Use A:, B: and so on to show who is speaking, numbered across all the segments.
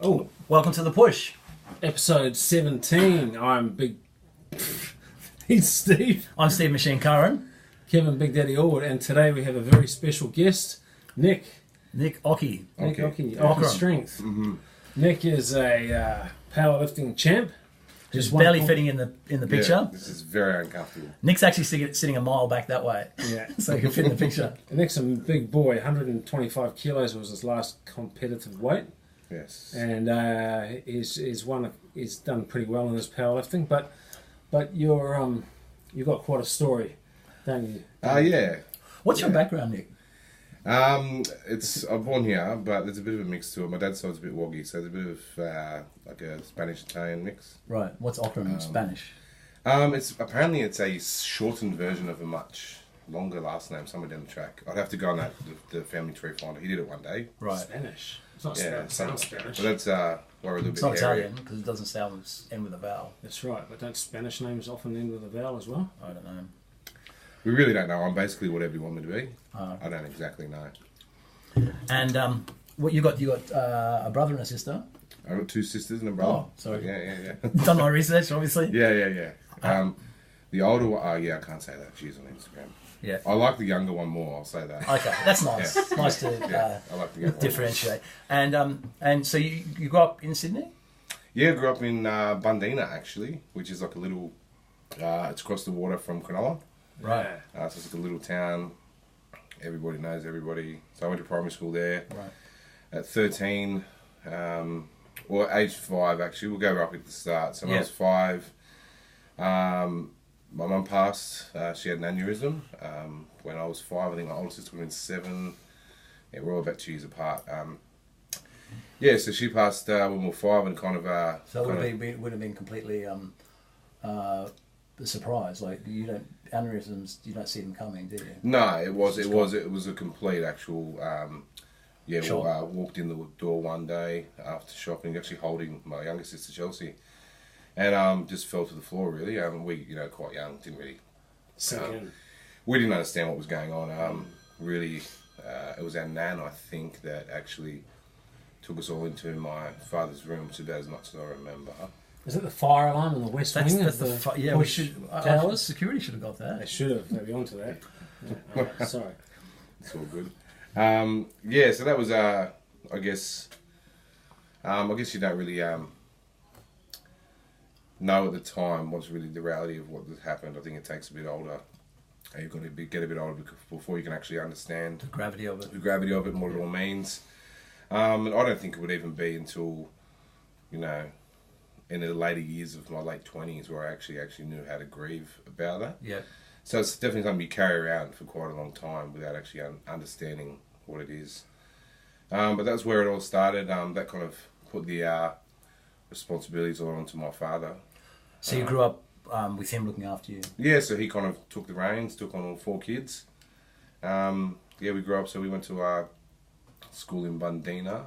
A: Oh,
B: Welcome to The Push.
A: episode 17. I'm Big... He's Steve.
B: I'm Steve Machine Curran.
A: Kevin Big Daddy Allwood. And today we have a very special guest, Nick.
B: Nick Ocky.
A: Nick Ocky.
B: Ockram.
A: Ocky Strength.
B: Mm-hmm.
A: Nick is a powerlifting champ.
B: Just barely fitting in the picture.
C: Yeah, this is very uncomfortable.
B: Nick's actually sitting a mile back that way.
A: Yeah.
B: So he can fit in the picture.
A: Nick's a big boy. 125 kilos was his last competitive weight.
C: Yes.
A: And he's done pretty well in his powerlifting. But you've got quite a story, don't you?
C: Yeah.
B: What's your background, Nick?
C: I'm born here, but there's a bit of a mix to it. My dad's side's a bit woggy, so there's a bit of like a Spanish-Italian mix.
B: Right. What's Ockram in Spanish?
C: It's a shortened version of a much longer last name somewhere down the track. I'd have to go on the family tree finder. He did it one day.
B: Right.
A: Spanish. It's not
C: Yeah,
A: sounds Spanish.
C: But that's why we're a little
B: It's
C: bit
B: not
C: hairy.
B: Italian because it doesn't end with a vowel.
A: That's right. But don't Spanish names often end with a vowel as well?
B: I don't know.
C: We really don't know. I'm basically whatever you want me to be.
B: Oh.
C: I don't exactly know.
B: And what you got a brother and a sister.
C: I've got two sisters and a brother.
B: Oh, sorry.
C: Yeah.
B: Done my research, obviously.
C: Yeah. The older one, I can't say that. She's on Instagram.
B: Yeah.
C: I like the younger one more. I'll say that.
B: Okay, that's nice.
C: Yeah.
B: It's nice to
C: I like the younger one.
B: differentiate. And so you grew up in Sydney?
C: Yeah, I grew up in Bundeena actually, which is like a little. It's across the water from Cronulla.
B: Right.
C: So it's like a little town. Everybody knows everybody. So I went to primary school there.
B: Right.
C: At 13, or age 5 actually. We'll go right at the start. So when I was 5, my mum passed. She had an aneurysm. When I was 5, I think my older sister would have been 7. Yeah, we're all about 2 years apart. So she passed when we were 5 and kind of...
B: So it would have been completely a surprise. Like aneurysms, you don't see them coming, do you?
C: No, it was a complete actual.
B: Shock.
C: Walked in the door one day after shopping, actually holding my younger sister Chelsea, and just fell to the floor. Really, we quite young, didn't really. We didn't understand what was going on. Really, it was our nan, I think, that actually took us all into my father's room, which is about as much as I remember.
A: Is it the fire alarm in the west wing?
B: We should.
A: Towers?
B: Security should have got that.
A: They should have. They'll be onto that. Yeah, right, sorry.
C: It's all good. So that was, I guess you don't really know at the time what's really the reality of what has happened. I think it takes a bit older. You've got to get a bit older before you can actually understand
B: The gravity of it.
C: and what it all means. And I don't think it would even be until, in the later years of my late 20s where I actually knew how to grieve about that.
B: Yeah.
C: So it's definitely something you carry around for quite a long time without actually understanding what it is. But that's where it all started. That kind of put the responsibilities all onto my father.
B: So you grew up with him looking after you?
C: Yeah, so he kind of took the reins, took on all 4 kids. We grew up, so we went to our school in Bundeena,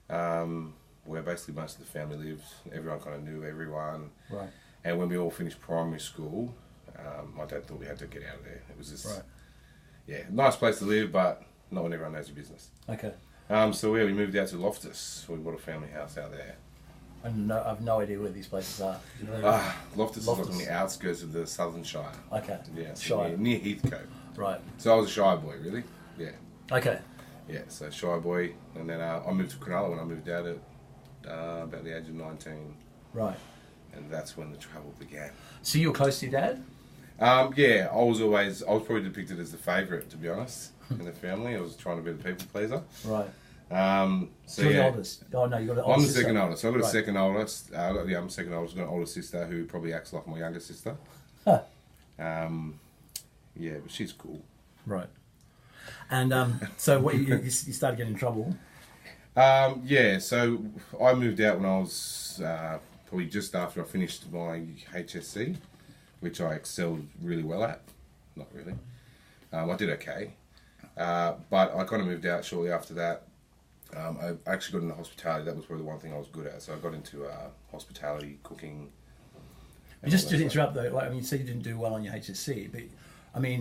C: where basically most of the family lives. Everyone kind of knew everyone.
B: Right.
C: And when we all finished primary school, my dad thought we had to get out of there. It was just, nice place to live, but not when everyone knows your business.
B: Okay.
C: We moved out to Loftus. We bought a family house out there.
B: I've no idea where these places are.
C: Loftus is like on the outskirts of the Southern Shire.
B: Okay.
C: Yeah, so
B: Shire.
C: near Heathcote.
B: Right.
C: So I was a Shire boy, really. Yeah.
B: Okay.
C: Yeah, so Shire boy, and then I moved to Cronulla when I moved out at about the age of 19.
B: Right.
C: And that's when the travel began.
B: So you were close to your dad?
C: I was probably depicted as the favourite, to be honest, in the family. I was trying to be the people pleaser.
B: Right.
C: So
B: you're the oldest? Oh no, you got an older
C: I'm the
B: sister.
C: second oldest. So I've got a second oldest. I'm second oldest. I've got an older sister who probably acts like my younger sister.
B: Huh.
C: But she's cool.
B: Right. And so what you started getting in trouble?
C: So I moved out when I was probably just after I finished my HSC, which I excelled really well at. Not really. I did okay. But I kind of moved out shortly after that. I actually got into hospitality. That was probably the one thing I was good at. So I got into hospitality, cooking.
B: Just to interrupt though, you said you didn't do well on your HSC, but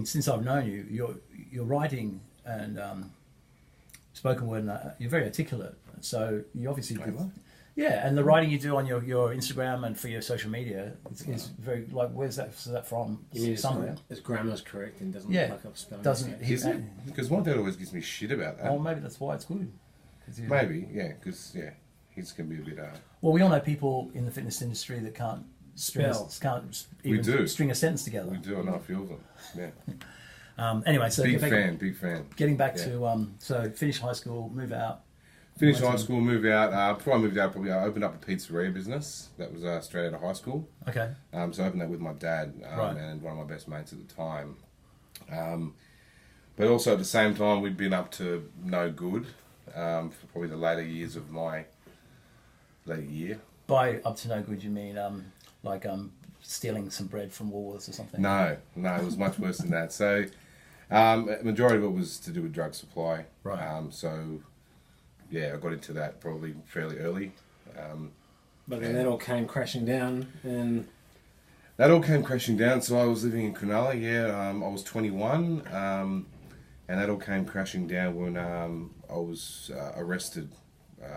B: since I've known you, your writing and spoken word, you're very articulate. So you obviously
C: Very
B: do.
C: well.
B: Yeah, and the writing you do on your Instagram and for your social media is very like. Where's that from?
A: You mean
B: Somewhere.
A: his grammar's correct and doesn't
B: Yeah.
A: fuck up spelling.
B: Doesn't
A: mistakes.
C: Is it? Because my dad always gives me shit about that.
B: Oh, maybe that's why it's good.
C: Maybe, yeah, because he's gonna be a bit.
B: Well, we all know people in the fitness industry that can't
A: Spell.
B: can't
C: We
B: even
C: do.
B: string a sentence together.
C: We do. I know a few of them. Yeah.
B: Anyway, so
C: Big fan.
B: getting back
C: Yeah.
B: to so finish high school, move out.
C: Finished high school, moved out. Before I moved out, probably I opened up a pizzeria business. That was straight out of high school.
B: Okay.
C: So I opened that with my dad
B: Right.
C: and one of my best mates at the time. But also at the same time, we'd been up to no good for probably the later years of my later year.
B: By up to no good, you mean stealing some bread from Woolworths or something?
C: No, it was much worse than that. So majority of it was to do with drug supply.
B: Right.
C: So yeah, I got into that probably fairly early.
A: But then that all came crashing down, and
C: That all came crashing down. So I was living in Cronulla. I was 21, and that all came crashing down when I was arrested,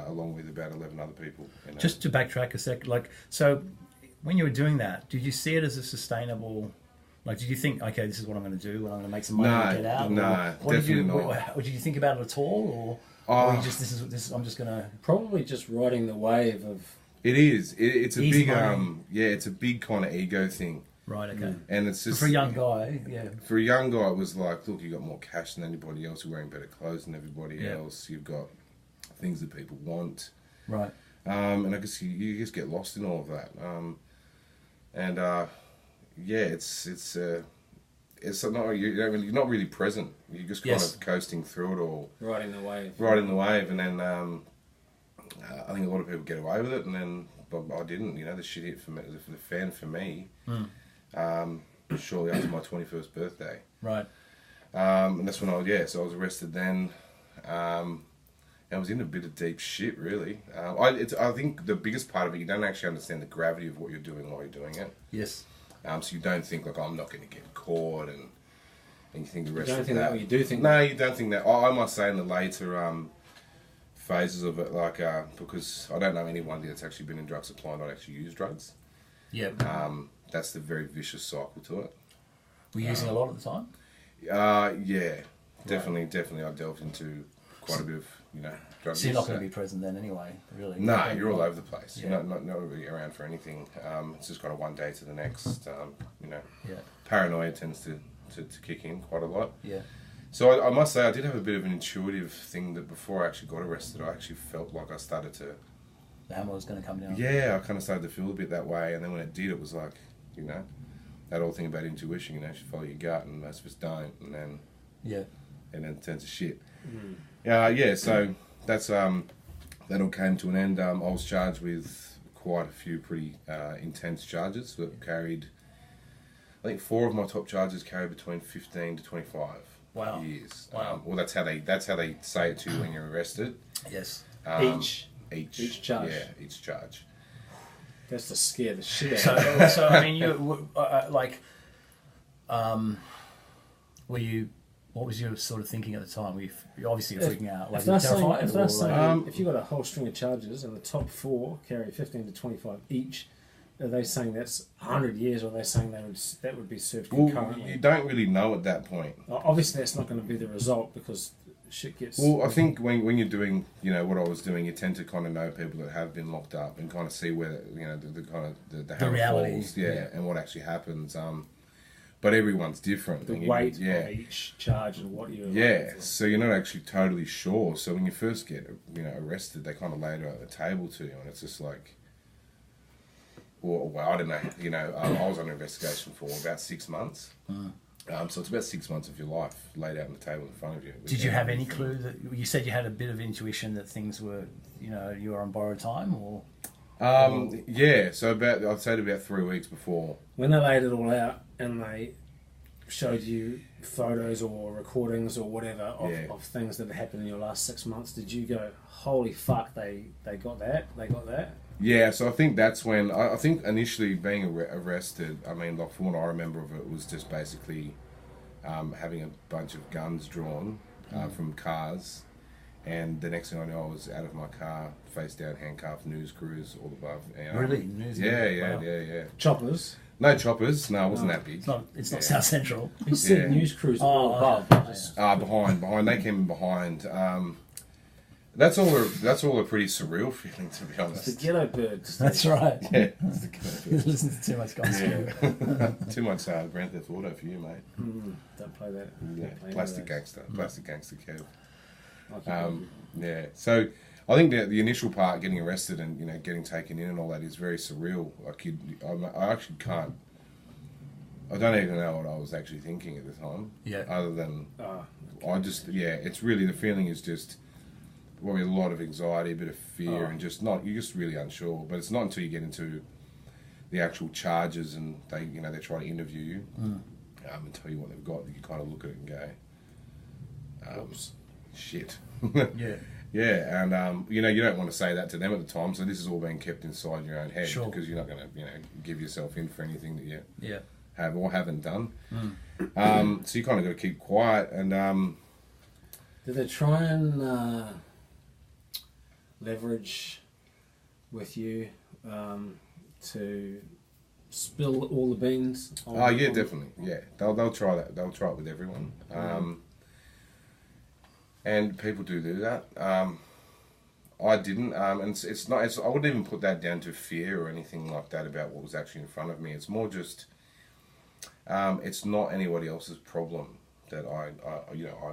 C: along with about 11 other people.
B: Just to backtrack a sec, so when you were doing that, did you see it as a sustainable? Did you think, okay, this is what I'm going to do, and I'm going to make some money and get out?
C: No, definitely not.
B: Or did you think about it at all, or you just this is I'm just going to?
A: probably just riding the wave of.
C: It is. It's a
B: Easy
C: big
B: money.
C: it's a big kind of ego thing.
B: Right. Okay.
C: And it's just
B: For a young guy, yeah.
C: For a young guy, it was like, look, you got more cash than anybody else. You're wearing better clothes than everybody
B: Yeah.
C: else. You've got things that people want.
B: Right.
C: And I guess you just get lost in all of that. It's not you're not really present. You're just kind
B: Yes.
C: of coasting through it all,
A: Riding the wave.
C: riding the wave, and then I think a lot of people get away with it, and then but I didn't. The shit hit for me, the fan for me. Shortly after my 21st birthday.
B: Right.
C: And that's when so I was arrested then. And I was in a bit of deep shit, really. I think the biggest part of it, you don't actually understand the gravity of what you're doing while you're doing it.
B: Yes.
C: So you don't think, like, I'm not going to get caught, and you think the rest
A: You don't
C: of
A: think
C: that.
A: that, or you do think
C: No, you don't think that. I must say in the later phases of it, because I don't know anyone that's actually been in drug supply and not actually used drugs.
B: Yeah.
C: That's the very vicious cycle to it.
B: Were you using a lot at the time?
C: Yeah, definitely. I delved into quite a bit of drug
B: So you're
C: use.
B: not going to be present then anyway, really?
C: No, you're all over the place.
B: Yeah.
C: You're not really around for anything. It's just kind of one day to the next.
B: Yeah.
C: Paranoia tends to kick in quite a lot.
B: Yeah.
C: So I must say I did have a bit of an intuitive thing that before I actually got arrested, I actually felt like I started to.
B: The hammer was going to come down.
C: Yeah, I kind of started to feel a bit that way, and then when it did, it was like, that whole thing about intuition. You should follow your gut, and most of us don't, and then it turns to shit. So that's that all came to an end. I was charged with quite a few pretty intense charges that carried. I think 4 of my top charges carried between 15 to 25 years.
B: Wow.
C: Well, that's how they say it to you when you're arrested.
B: Yes.
A: each charge.
C: Yeah, each charge.
A: That's to scare the shit out of
B: So I mean, were you? What was your sort of thinking at the time? You're obviously freaking out.
A: If they're
B: terrified.
A: saying, if you've got a whole string of charges and the top 4 carry 15 to 25 each, are they saying that's 100 years, or are they saying that would be served concurrently?
C: Well, you don't really know at that point.
A: Obviously, that's not going to be the result because shit gets.
C: Well, I think when you're doing, what I was doing, you tend to kind of know people that have been locked up and kind of see where the hammer
B: reality
C: falls, and what actually happens. But everyone's different.
A: The
C: and
A: weight of each charge and what you're.
C: Yeah, so you're not actually totally sure. So when you first get arrested, they kind of lay it out at the table to you, and it's just like. Well, I don't know. I was under investigation for about 6 months. So it's about 6 months of your life laid out on the table in front of you.
B: Did you have any clue that you said you had a bit of intuition that things were, you were on borrowed time, or?
C: Yeah. So I'd say about 3 weeks before.
A: When they laid it all out and they showed you photos or recordings or whatever of things that had happened in your last 6 months, did you go, holy fuck, they got that? They got that?
C: Yeah, so I think that's when I think initially being arrested. I mean, like from what I remember of it, was just basically having a bunch of guns drawn from cars, And the next thing I know, I was out of my car, face down, handcuffed, news crews all above. And,
B: Really? News
C: yeah.
A: Choppers.
C: No choppers. No, it wasn't that big.
B: It's not South Central.
A: You said news crews all above.
C: Behind. They came in behind. That's all a pretty surreal feeling, to be honest.
A: It's the ghetto birds.
B: That's right.
C: Yeah.
B: You listen to too much gossip.
C: Too much Grand Theft Auto for you, mate.
A: Don't play that.
C: Yeah.
A: Don't play
C: Plastic
A: those.
C: gangster. Plastic gangster Kev.
A: Okay.
C: Yeah. So I think that the initial part, getting arrested and getting taken in and all that, is very surreal. Like I actually can't. I don't even know what I was actually thinking at the time.
B: Yeah.
C: Other than it's really, the feeling is just probably a lot of anxiety, a bit of fear, and you're just really unsure. But it's not until you get into the actual charges and they try to interview you and tell you what they've got that you kind of look at it and go,
A: Oops.
C: shit.
B: Yeah.
C: Yeah, and you don't want to say that to them at the time, so this is all being kept inside your own head because you're not going to give yourself in for anything that you have or haven't done. So you kind of got to keep quiet. And
A: did they try and leverage with you to spill all the beans?
C: Definitely. Yeah, they'll try that. They'll try it with everyone. And people do that. I didn't, and it's not. I wouldn't even put that down to fear or anything like that about what was actually in front of me. It's more just, it's not anybody else's problem that I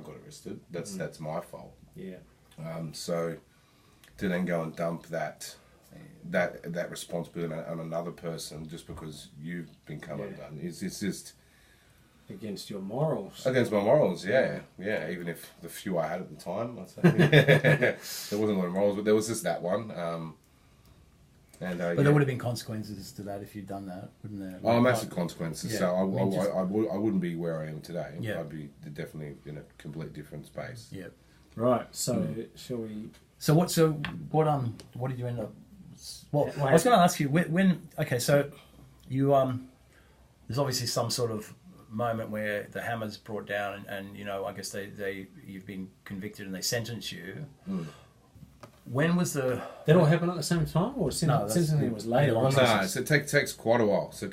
C: got arrested. That's my fault.
A: Yeah.
C: So to then go and dump that responsibility on another person just because you've been come undone, it's just.
A: Against your morals.
C: Against my morals, yeah. Even if the few I had at the time, I'd say. There wasn't a lot of morals, but there was just that one. But
B: there would have been consequences to that if you'd done that, wouldn't there?
C: Oh, massive consequences.
B: Yeah.
C: So I wouldn't be where I am today.
B: Yeah.
C: I'd be definitely in a complete different space.
B: Yeah.
A: Right. So shall we?
B: So what did you end up? Well, I was going to ask you when. Okay, so you there's obviously some sort of moment where the hammer's brought down and I guess you've been convicted and they sentence you. When was
A: that all happen at the same time, or sentencing was later?
C: No, so it takes quite a while. So it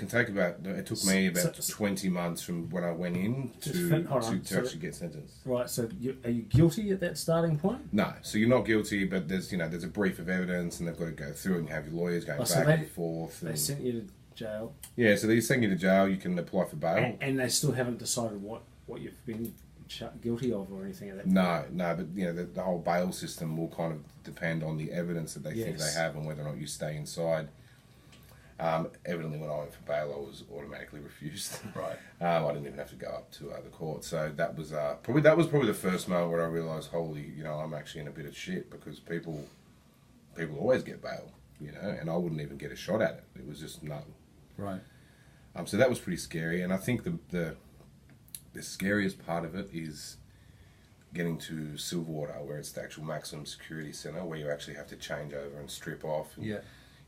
C: took me about 20 months from when I went in to actually get sentenced.
A: Right. So are you guilty at that starting point?
C: No. So you're not guilty, but there's a brief of evidence, and they've got to go through it and have your lawyers going back and forth.
A: They sent you to jail.
C: Yeah. So they send you to jail. You can apply for bail,
A: and they still haven't decided what you've been guilty of or anything of that.
C: No, but the whole bail system will kind of depend on the evidence that they think they have and whether or not you stay inside. Evidently, when I went for bail, I was automatically refused.
B: Right.
C: I didn't even have to go up to the court. So that was probably the first moment where I realised, holy, I'm actually in a bit of shit, because people always get bail, and I wouldn't even get a shot at it. It was just no.
B: Right.
C: So that was pretty scary, and I think the scariest part of it is getting to Silverwater, where it's the actual maximum security centre, where you actually have to change over and strip off. And,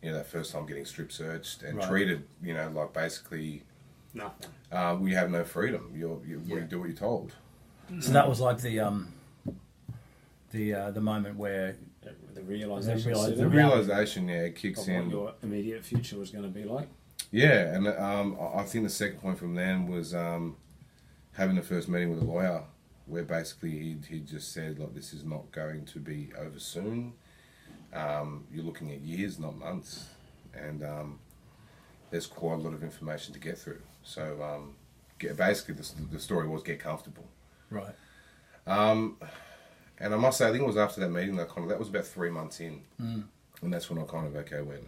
C: that first time getting strip searched and treated, like basically
A: nothing.
C: We have no freedom. You do what you're told.
B: So that was like the moment where
A: the realisation.
B: The
C: realisation, kicks in.
A: What your immediate future was going to be like.
C: Yeah, and I think the second point from then was having the first meeting with a lawyer, where basically he just said, look, this is not going to be over soon. You're looking at years, not months, and there's quite a lot of information to get through. So basically the story was get comfortable.
B: Right.
C: And I must say, I think it was after that meeting that was about 3 months in, and that's when I kind of went,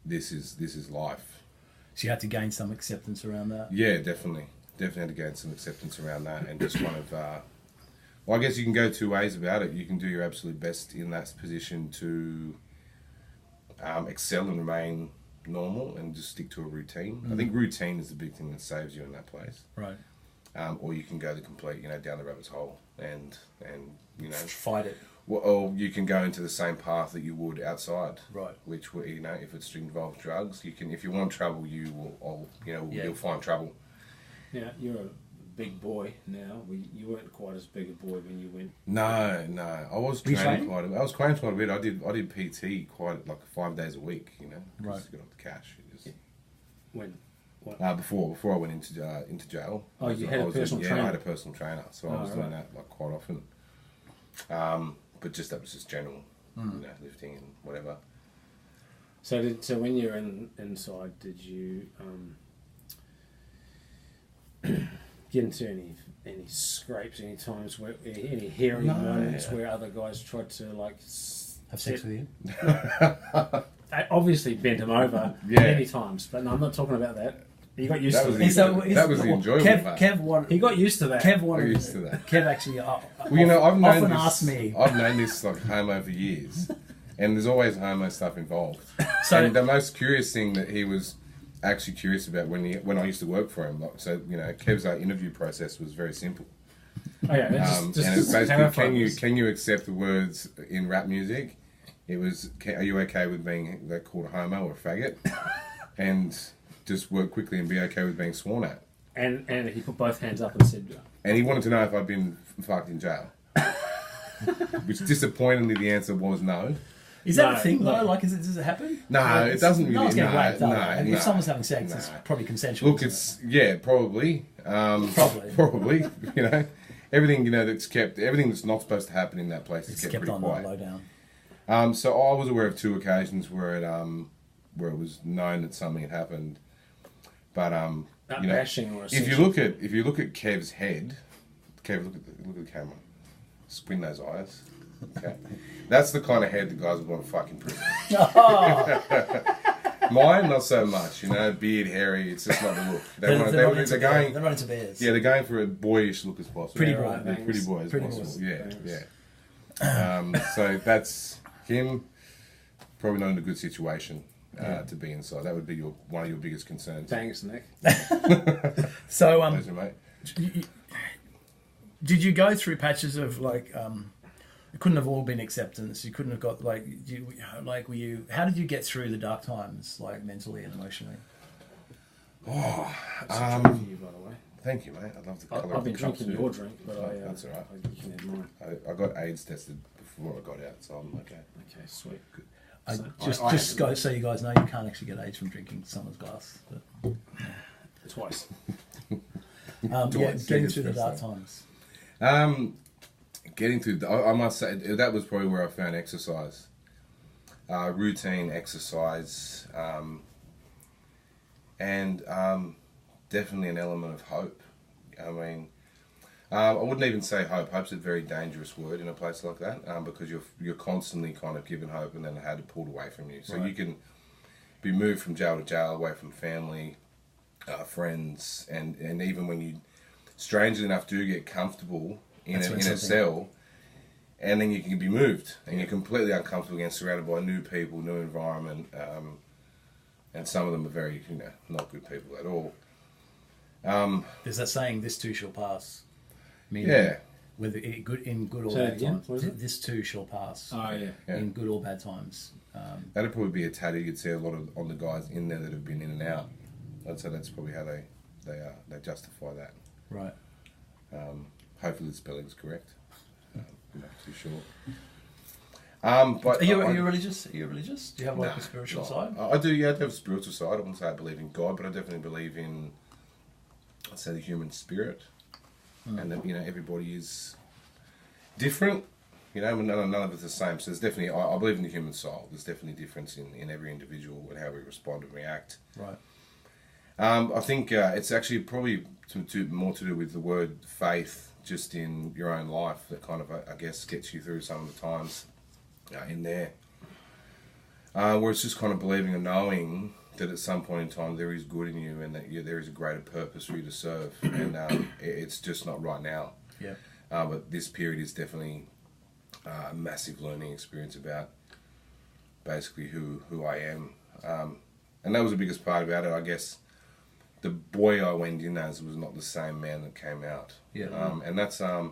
C: this is life.
B: So you had to gain some acceptance around that.
C: Yeah, definitely had to gain some acceptance around that, and just kind of. I guess you can go two ways about it. You can do your absolute best in that position to excel and remain normal and just stick to a routine. I think routine is the big thing that saves you in that place.
B: Right.
C: Or you can go the complete, down the rabbit's hole and
B: fight it.
C: Well, or you can go into the same path that you would outside.
B: Right.
C: Which, if it's involves drugs, you can. If you want trouble, you'll find trouble.
A: Yeah, you're a big boy now. You weren't quite as big a boy when you went.
C: No. I was training quite a bit. I was training quite a bit. I did PT quite like 5 days a week. You know,
B: right.
C: Just to get off the cash.
A: When? What?
C: Before I went into jail.
A: Oh, you had a personal trainer.
C: Yeah, I had a personal trainer, so I was doing that like quite often. But that was just general, you know, lifting and whatever.
A: So when you're inside, did you get into any scrapes, any times where any hairy moments where other guys tried to like
B: have sex with you?
A: I obviously bent him over many times, but no, I'm not talking about that. He got used to it.
C: That was the enjoyable part.
A: He got used to that.
B: Kev actually
C: I've
B: asked me.
C: I've known this like homo for years, and there's always homo stuff involved. And the most curious thing that he was actually curious about when I used to work for him, like, so you know, Kev's interview process was very simple.
A: Oh yeah,
C: and it's basically can you accept the words in rap music? It was, are you okay with being called a homo or a faggot? And just work quickly and be okay with being sworn at.
A: And he put both hands up and said...
C: And he wanted to know if I'd been fucked in jail. Which, disappointingly, the answer was no.
B: Is that a thing, though? Like, does it happen?
C: No, it doesn't really.
B: No one's getting raped,
C: no.
B: If someone's having sex, it's probably consensual.
C: Look, probably. Probably, you know. Everything, you know, everything that's not supposed to happen in that place is kept pretty quiet.
B: Low down.
C: So I was aware of 2 occasions where it was known that something had happened, but you know, if you look at Kev's head, Kev, look at the camera, squint those eyes. Okay, that's the kind of head the guys would want to fuck in prison. Mine, not so much. You know, beard, hairy. It's just not the look. They're not into bears. Yeah, they're going for a boyish look as possible.
B: Pretty boy,
C: pretty boy as possible. Yeah. So that's him. Probably not in a good situation to be inside. That would be one of your biggest concerns.
A: Thanks, Nick.
B: So,
C: pleasure, mate.
B: Did you go through patches of like? It couldn't have all been acceptance. You couldn't have got were you? How did you get through the dark times, like mentally and emotionally?
A: Oh, that's a drink for you, by the way.
C: Thank you, mate. I love the colour.
A: I've been drinking your drink, but
C: that's all right.
A: You can have mine.
C: I got AIDS tested before I got out, so I'm okay.
A: Okay, sweet.
B: Good. Just go so you guys know, you can't actually get AIDS from drinking someone's glass. But,
A: Twice.
B: Getting through the dark times.
C: Getting through, I must say, that was probably where I found exercise. Routine exercise, and definitely an element of hope. I mean, I wouldn't even say hope. Hope's a very dangerous word in a place like that, because you're constantly kind of given hope and then had it pulled away from you. So you can be moved from jail to jail, away from family, friends, and even when you, strangely enough, do get comfortable in a cell, and then you can be moved, and you're completely uncomfortable again, surrounded by new people, new environment, and some of them are very, not good people at all.
B: There's that saying, "This too shall pass."
C: Meaning,
B: whether in good or bad times, this too shall pass.
A: Oh yeah.
B: In good or bad times.
C: That'd probably be a tattoo you'd see a lot on the guys in there that have been in and out. I'd say that's probably how they justify that.
B: Right.
C: Hopefully the spelling's correct. I'm not too sure. But
B: are you religious? Are you religious? Do you have a spiritual side?
C: I do. Yeah, I do have a spiritual side. I wouldn't say I believe in God, but I definitely believe in, I'd say, the human spirit, and that everybody is different. None of us are the same. So there's definitely, I believe in the human soul. There's definitely a difference in every individual and how we respond and react.
B: Right.
C: I think it's actually probably more to do with the word faith, just in your own life, that kind of, I guess, gets you through some of the times in there. Where it's just kind of believing and knowing that at some point in time there is good in you, and that there is a greater purpose for you to serve, and it's just not right now.
B: Yeah.
C: But this period is definitely a massive learning experience about basically who I am. And that was the biggest part about it, I guess. The boy I went in as was not the same man that came out.
B: Yeah.
C: And that's I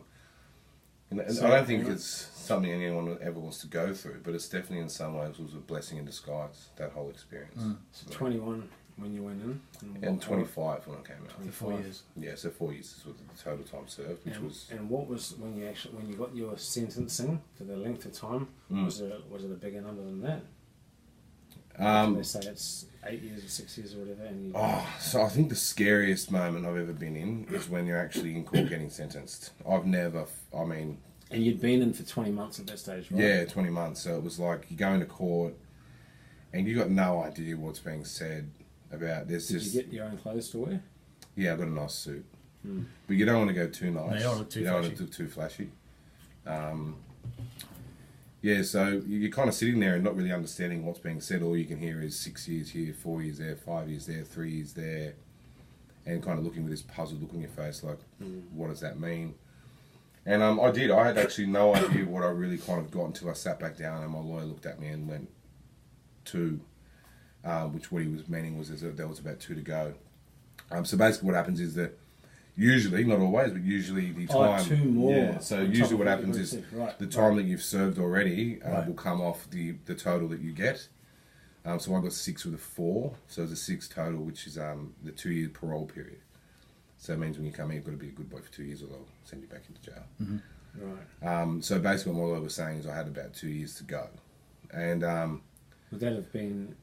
C: don't think it's something anyone ever wants to go through, but it's definitely in some ways was a blessing in disguise, that whole experience.
A: So 21 when you went in?
C: And 25 when I came out.
B: For 4 years.
C: Yeah, so 4 years is what the total time served, which was.
A: And what was when you got your sentencing for the length of time? Was it a bigger number than that? They say it's 8 years or 6 years or whatever. And
C: so I think the scariest moment I've ever been in is when you're actually in court getting sentenced. And
A: you'd been in for 20 months at that stage, right?
C: Yeah, 20 months. So it was like you go into court and you got no idea what's being said about this.
A: Did you get your own clothes to wear?
C: Yeah, I got a nice suit. But you don't want to go too nice.
B: No, you don't want to
C: look too flashy. Yeah, so you're kind of sitting there and not really understanding what's being said. All you can hear is 6 years here, 4 years there, 5 years there, 3 years there, and kind of looking with this puzzled look on your face, like, what does that mean? And I did. I had actually no idea what I really kind of got until I sat back down and my lawyer looked at me and went 2, which what he was meaning was there was about 2 to go. So basically what happens is that usually, not always, but usually the time...
A: 2 more.
C: Yeah, so usually what happens is the time that you've served already will come off the total that you get. So I got 6 with a 4, so it's a 6 total, which is the 2-year parole period. So it means when you come in, you've got to be a good boy for 2 years or they'll send you back into jail.
A: Right.
C: So basically what my lawyer was saying is I had about 2 years to go. And...
A: would that have been...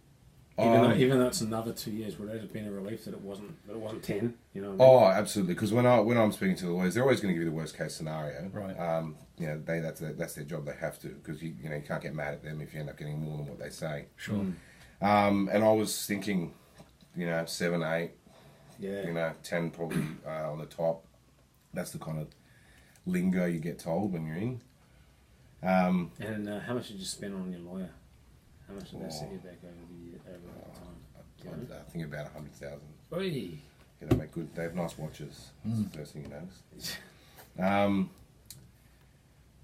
A: Even though it's another 2 years, would that have been a relief that it wasn't 10? You know what I mean?
C: Oh, absolutely. Because when I'm speaking to the lawyers, they're always going to give you the worst case scenario.
B: Right.
C: That's their job. They have to, because you can't get mad at them if you end up getting more than what they say.
B: Sure.
C: And I was thinking, 7, 8,
A: Yeah.
C: 10 probably on the top. That's the kind of lingo you get told when you're in.
A: And how much did you spend on your lawyer? How much did they set you back over the time?
C: I think about 100,000.
A: Oi.
C: Yeah, they have nice watches. That's the first thing you notice.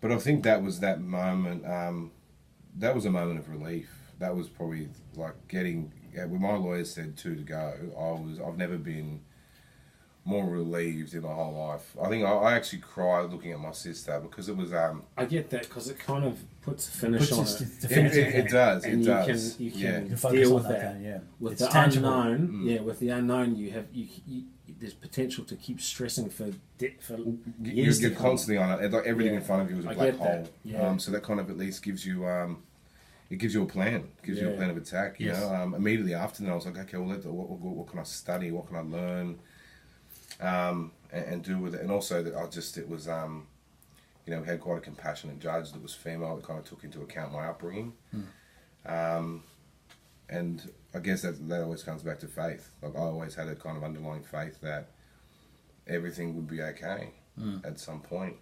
C: But I think that was that moment. That was a moment of relief. That was probably like getting. When my lawyer said 2 to go, I've never been more relieved in my whole life. I think I actually cried looking at my sister because it was.
A: I get that because it kind of puts a finish on it.
C: It does.
A: And
C: it does.
A: You can
B: You
A: deal with
B: on
A: that.
B: yeah.
A: With
B: It's
A: the
B: tangible.
A: unknown, with the unknown, you there's potential to keep stressing for years.
C: You're constantly on it. Like everything in front of you is a black hole.
A: That. Yeah.
C: So that kind of at least gives you. It gives you a plan. Gives you a plan of attack. You know. Immediately after that, I was like, okay, well, what can I study? What can I learn? And do with it, and also that it was, we had quite a compassionate judge that was female that kind of took into account my upbringing, and I guess that always comes back to faith. Like I always had a kind of underlying faith that everything would be okay at some point,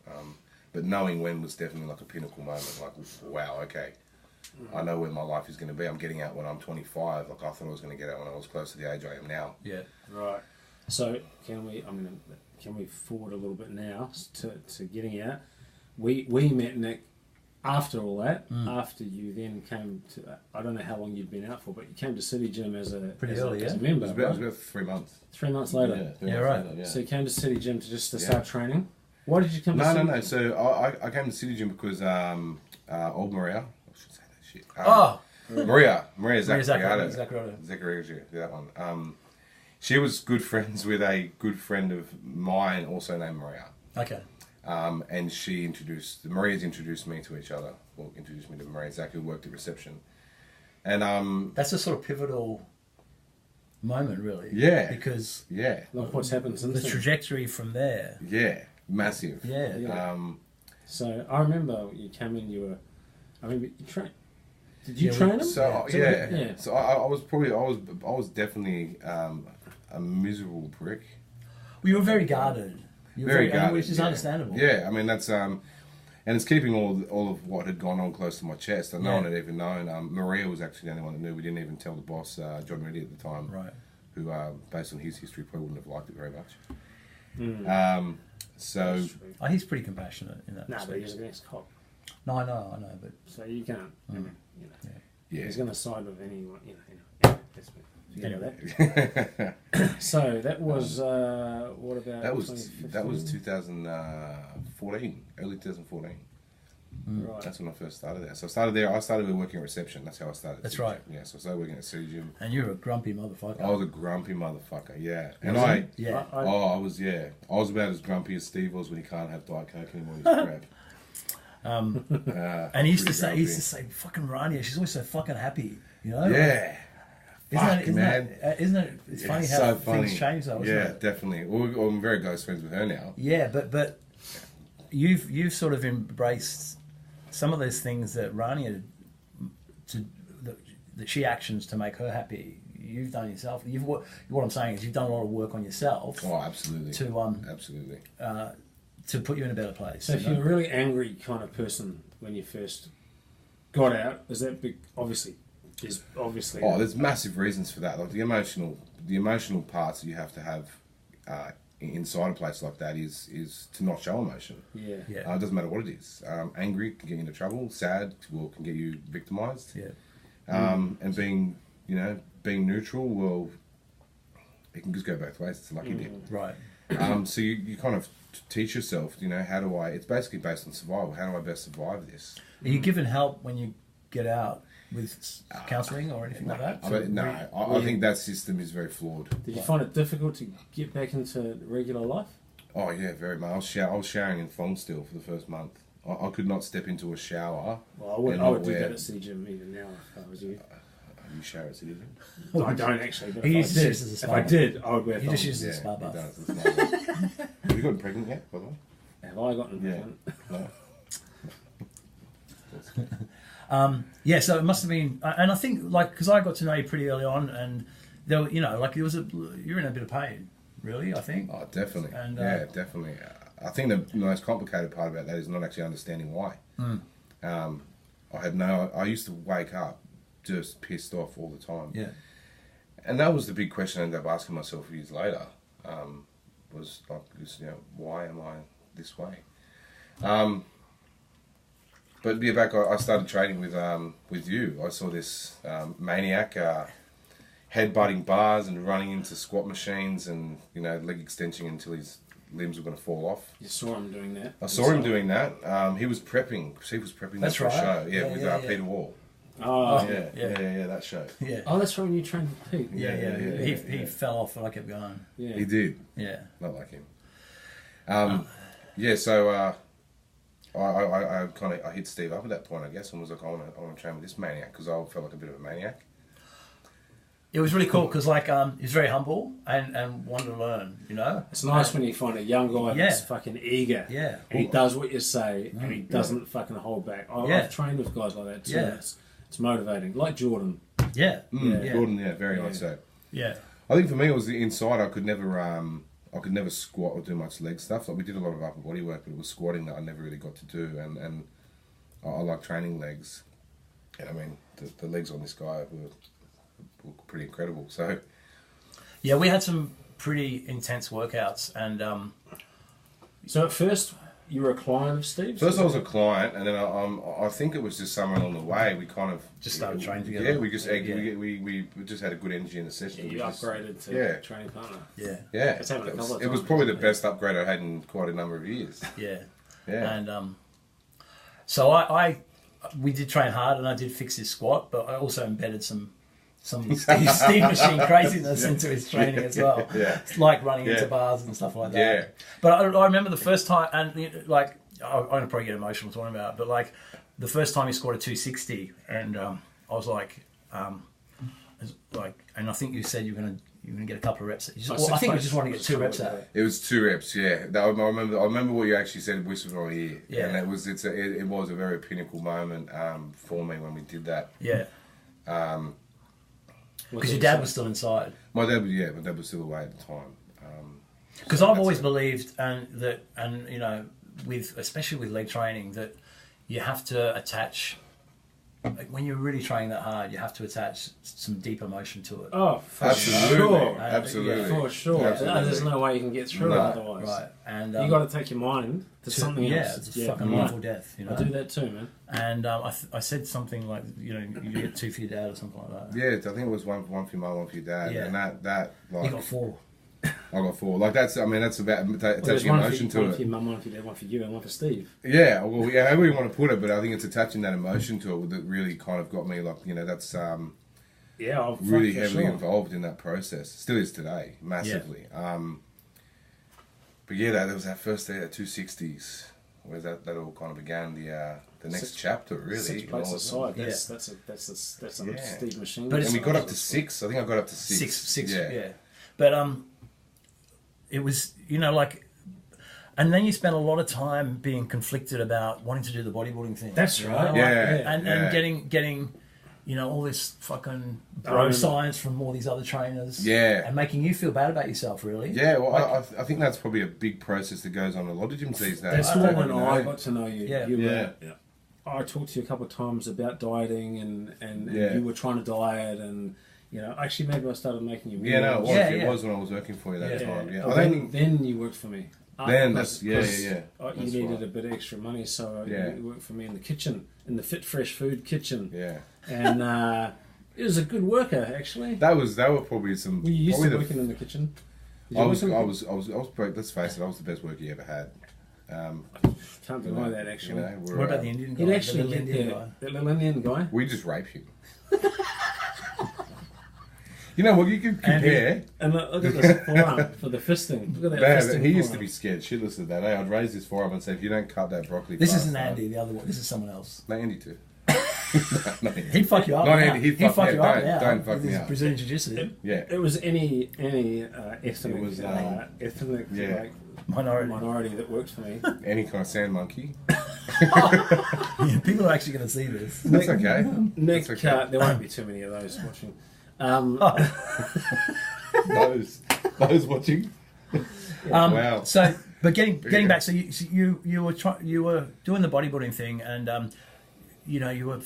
C: but knowing when was definitely like a pinnacle moment. Like, wow, okay, I know where my life is going to be. I'm getting out when I'm 25. Like I thought I was going to get out when I was close to the age I am now.
B: Yeah.
A: Right. So can we forward a little bit now to getting out? We met Nick after all that. After you then came to, I don't know how long you'd been out for, but you came to City Gym as a member.
C: It was about 3 months.
A: 3 months later.
B: Yeah, right.
C: Later, yeah.
A: So you came to City Gym to start training. Why did you come to City Gym?
C: No. So I came to City Gym because old Maria. I should say that shit. Maria Zaccaria, that one. She was good friends with a good friend of mine, also named Maria.
B: Okay.
C: And Maria's introduced me to each other. Well, introduced me to Maria Zac, who worked at reception. And
B: that's a sort of pivotal moment, really.
C: Yeah.
B: Because
A: like what's happened since
B: the trajectory from there.
C: Yeah, massive.
B: Yeah.
A: So I remember you came in. You trained. Did you train him?
C: So So I was definitely a miserable prick.
B: Well, you were very guarded.
C: Very guarded,
B: which is understandable.
C: Yeah, I mean that's and it's keeping all of what had gone on close to my chest. And no one had even known. Maria was actually the only one that knew. We didn't even tell the boss, John Reddy at the time,
B: right?
C: Who, based on his history, probably wouldn't have liked it very much. So
B: he's pretty compassionate in that.
A: No, but he's an ex-cop.
B: No, I know, but
A: so you can't. I mean,
C: yeah.
A: He's going to side with anyone. That. So that was what about?
C: That was 2014, early 2014.
A: Right.
C: That's when I first started there. So I started there. I started with working at reception. That's how I started.
B: That's right.
C: Yeah. So I started working at City Gym.
B: And you're a grumpy motherfucker.
C: I was a grumpy motherfucker. Yeah. And
B: Yeah.
C: I was about as grumpy as Steve was when he can't have Diet Coke anymore. He's crap.
B: And he used to say, fucking Rania, she's always so fucking happy, you know?
C: Yeah.
B: Isn't it? It's funny how
C: so funny.
B: things change though, isn't it?
C: Definitely. Well, I'm very close friends with her now.
B: Yeah, but you've sort of embraced some of those things that Rania that she actions to make her happy. You've done yourself. What I'm saying is you've done a lot of work on yourself.
C: Oh, absolutely. Absolutely.
B: To put you in a better place.
A: So if you're a really angry kind of person when you first got out, is that big? Obviously.
C: Oh, there's massive reasons for that. Like the emotional parts that you have to have inside a place like that is to not show emotion.
A: Yeah.
C: It doesn't matter what it is. Angry can get you into trouble. Sad can get you victimized.
B: Yeah.
C: And being neutral, well, it can just go both ways. It's a lucky dip.
B: Right.
C: So you kind of teach yourself, how do I? It's basically based on survival. How do I best survive this?
B: Are you given help when you get out with counselling or anything like that?
C: I think that system is very flawed.
A: Did you find it difficult to get back into regular life?
C: Oh yeah, very much. I was showering in thongs still for the first month. I could not step into a shower.
A: Well, I would do that at City Gym even now if I was you.
C: You shower at City Gym?
A: I don't actually. But
B: if
A: I did, I would wear thongs.
B: He just uses a spa bath.
C: Have you gotten pregnant yet, by the way?
A: Have I gotten pregnant?
C: No.
B: So it must have been, and I think because I got to know you pretty early on, and there, you're in a bit of pain, really. I think.
C: Oh, definitely.
B: And,
C: definitely. I think the most complicated part about that is not actually understanding why. I used to wake up just pissed off all the time.
B: Yeah.
C: And that was the big question I ended up asking myself years later. Was like, why am I this way? But I started training with you. I saw this maniac headbutting bars and running into squat machines and leg extension until his limbs were going to fall off.
A: You saw him doing that?
C: I saw him doing that. He was prepping. He was prepping that for a show. With Peter Wall.
A: Oh,
C: yeah, that show.
A: Yeah. Oh, that's right, when you trained with Pete.
B: Yeah. He fell off and I kept going.
A: Yeah.
C: He did.
B: Yeah.
C: Not like him. So I hit Steve up at that point, I guess, and was like, I want to train with this maniac because I felt like a bit of a maniac.
B: It was really cool because he's very humble and wanted to learn,
A: It's nice when you find a young guy that's fucking eager.
B: Yeah.
A: And he does what you say and he doesn't fucking hold back. I've trained with guys like that too.
B: Yeah.
A: It's motivating. Like Jordan.
B: Yeah.
C: Jordan, very much so.
B: Yeah.
C: I think for me it was the inside. I could never squat or do much leg stuff. Like we did a lot of upper body work, but it was squatting that I never really got to do. And I like training legs. And I mean, the legs on this guy were pretty incredible. So
B: yeah, we had some pretty intense workouts, and
A: so at first you were a client of Steve's?
C: First I was a client, and then I think it was just somewhere along the way we kind of
B: just started training together.
C: Yeah, we just had a good energy in the session.
A: Yeah, you upgraded to training partner.
C: Yeah.
A: It
C: was probably the best upgrade I had in quite a number of years.
B: Yeah.
C: And
B: so we did train hard, and I did fix his squat, but I also embedded some Steve machine craziness into his training as well.
C: Yeah.
B: Like running into bars and stuff like that.
C: Yeah.
B: But I remember the first time, and I'm going to probably get emotional talking about it, but like the first time he scored a 260, and I was like, and I think you said you're going to get a couple of reps. I think you just want to get 2 reps out of it.
C: It was 2 reps, yeah. I remember what you actually said, whispered in my ear.
B: Yeah.
C: And it was a very pinnacle moment for me when we did that.
B: Yeah. Because your dad was still inside.
C: My dad was still away at the time.
B: Because I've always believed, especially with leg training, that you have to attach. Like when you're really training that hard, you have to attach some deep emotion to it.
A: Oh, for sure. For sure.
C: Absolutely.
A: There's no way you can get through it otherwise.
B: Right. And
A: you got to take your mind to something else.
B: It's a fucking life or death.
A: I do that too, man.
B: And I said something like, you get 2 for your dad or something like that.
C: Yeah, I think it was one for your mum, one for your dad.
B: Yeah.
C: And that like...
B: You got 4.
C: I got 4. Like that's about attaching
A: one
C: emotion to it.
A: One for your mum, one for your dad, one for you, and one for Steve.
C: Yeah, well, yeah, however you want to put it, but I think it's attaching that emotion to it that really kind of got me, like, you know, that's really heavily involved in that process. Still is today, massively. Yeah. But yeah, there was that first day at 260s, where that all kind of began the next chapter, really. 6
A: plates aside, that's a Steve machine.
C: But and we got up to 6. I think I got up to 6.
B: 6, yeah. But it was, you know, like, and then you spent a lot of time being conflicted about wanting to do the bodybuilding thing.
A: That's right.
B: And getting, you know, all this fucking bro science from all these other trainers.
C: Yeah.
B: And making you feel bad about yourself, really.
C: Yeah, well, like, I think that's probably a big process that goes on in a lot of gyms these days.
A: That's more when I got to know you.
C: Yeah.
A: I talked to you a couple of times about dieting and you were trying to diet and, you know, actually maybe I started making you meals.
C: Yeah, no, it was. It was when I was working for you that time. Yeah.
A: Then you worked for me.
C: You
A: needed a bit of extra money, so you worked for me in the kitchen, in the Fit Fresh Food kitchen.
C: Yeah.
A: And it was a good worker, actually.
C: They were probably some.
A: Were you used to working in the kitchen?
C: I was. Let's face it, I was the best worker you ever had.
A: Can't deny that, actually.
B: You know, what about the Indian guy?
A: The little Indian guy.
C: We just rape him. You know what? You can compare.
A: And look at this forearm for the fisting. Look at that fisting.
C: He used to be scared shitless of that. I'd raise his forearm and say, if you don't cut that broccoli.
B: This isn't Andy, the other one. This is someone else.
C: No, Andy too.
B: He'd fuck you up.
C: Not Andy. He'd fuck you up. Don't fuck me up.
B: Brazilian Jiu-Jitsu.
C: Yeah.
A: It was any ethnic minority that worked for me.
C: Any kind of sand monkey.
B: People are actually going to see this.
C: That's okay.
A: Nick, there won't be too many of those watching.
C: Those watching. Wow.
B: So, but getting back, so you were doing the bodybuilding thing, and you know, you were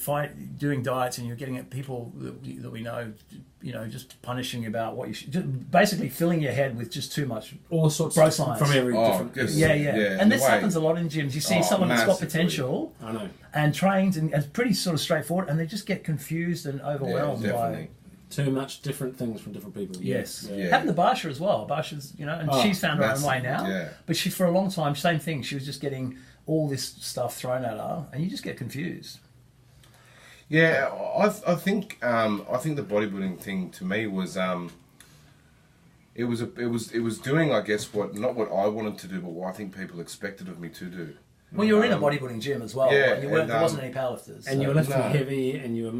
B: doing diets, and you're getting at people that we know, you know, just punishing you about what you should, just basically filling your head with just too much
A: all sorts
B: bro
A: of
B: science
A: from every different.
B: And this happens a lot in gyms. You see someone that's got potential,
A: I know,
B: and trains and it's pretty sort of straightforward, and they just get confused and overwhelmed by
A: too much different things from different people.
B: Yes. Happened to Barsha as well. Barsha's, you know, and she's found her own way now. Yeah. But she, for a long time, same thing. She was just getting all this stuff thrown at her, and you just get confused.
C: Yeah, I think the bodybuilding thing to me was it was doing, I guess, not what I wanted to do, but what I think people expected of me to do.
B: Well, you were in a bodybuilding gym as well.
C: Yeah,
B: like there wasn't any powerlifters.
A: And you were lifting heavy, and you were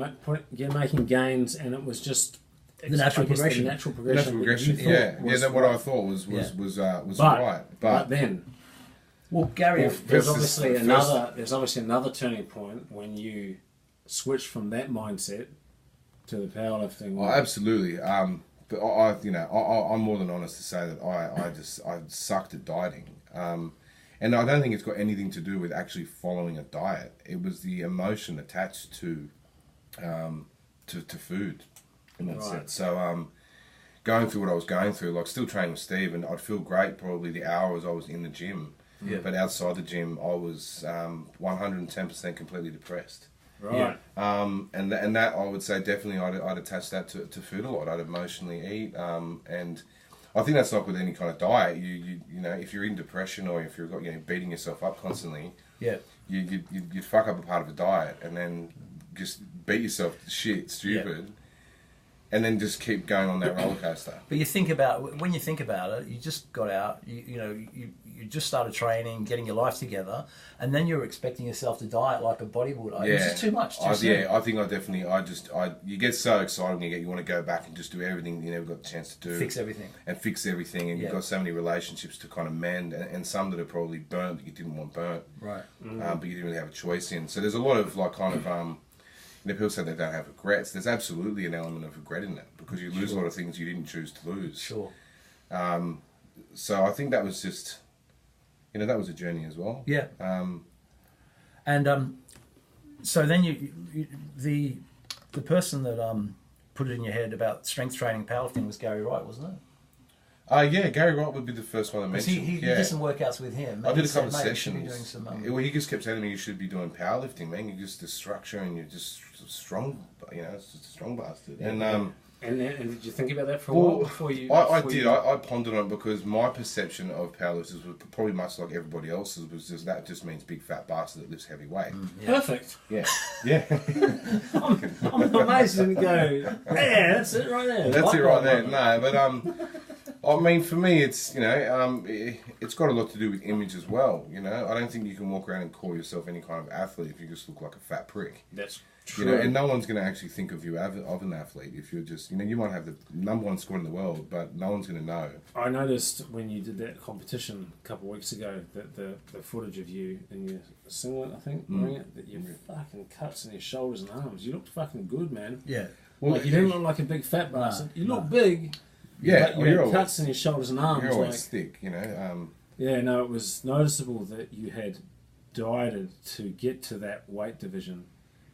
A: making gains, and it was just
B: the natural progression.
A: The natural progression.
C: That's what I thought was right.
A: But then,
B: well, Gary,
A: there's obviously another turning point when you switch from that mindset to the powerlifting.
C: Oh, absolutely. But I'm more than honest to say that I sucked at dieting. And I don't think it's got anything to do with actually following a diet. It was the emotion attached to food in that sense. So going through what I was going through, like still training with Steve, and I'd feel great probably the hours I was in the gym. Yeah. But outside the gym, I was 110% completely depressed.
A: Right.
C: And that I would say definitely I'd attach that to food a lot. I'd emotionally eat. And I think that's like with any kind of diet. You know, if you're in depression or if you're beating yourself up constantly, you'd fuck up a part of a diet and then just beat yourself to shit, stupid, and then just keep going on that roller coaster.
B: But when you think about it, you just got out. You just started training, getting your life together, and then you're expecting yourself to diet like a bodybuilder. Yeah. It's just too much.
C: I think you get so excited when you want to go back and just do everything you never got the chance to do.
B: Fix everything.
C: And you've got so many relationships to kind of mend, and some that are probably burnt that you didn't want burnt.
B: Right.
C: But you didn't really have a choice in. So there's a lot of people say they don't have regrets. There's absolutely an element of regret in that because you lose a lot of things you didn't choose to lose.
B: Sure.
C: So I think that was just, that was a journey as well.
B: Yeah. So then the person that put it in your head about strength training, powerlifting was Gary Wright, wasn't it?
C: Yeah, Gary Wright would be the first one I mentioned.
B: He did some workouts with him.
C: I did a couple of sessions. He just kept telling me you should be doing powerlifting, man. You're just the structure and you're just strong. you know, it's just a strong bastard.
A: Yeah. And did you think about that for a while before you?
C: I did. I pondered on it because my perception of powerlifters was probably much like everybody else's. Was just that just means big fat bastard that lifts heavy weight.
A: Perfect.
C: Yeah.
A: I'm amazed you didn't go. Yeah, that's it right there.
C: That's it right there. No, but I mean, for me, it's it's got a lot to do with image as well. You know, I don't think you can walk around and call yourself any kind of athlete if you just look like a fat prick.
A: That's true.
C: You know, and no one's going to actually think of you of an athlete if you're just, you know, you might have the #1 squad in the world, but no one's going to know.
A: I noticed when you did that competition a couple of weeks ago that the footage of you in your singlet, I think, that your fucking cuts in your shoulders and arms, you looked fucking good, man.
B: Yeah.
A: Well, like, you didn't look like a big fat bastard. You look big.
C: Yeah,
A: but you had cuts in your shoulders and arms.
C: You're always thick, you know.
A: Yeah, no, it was noticeable that you had dieted to get to that weight division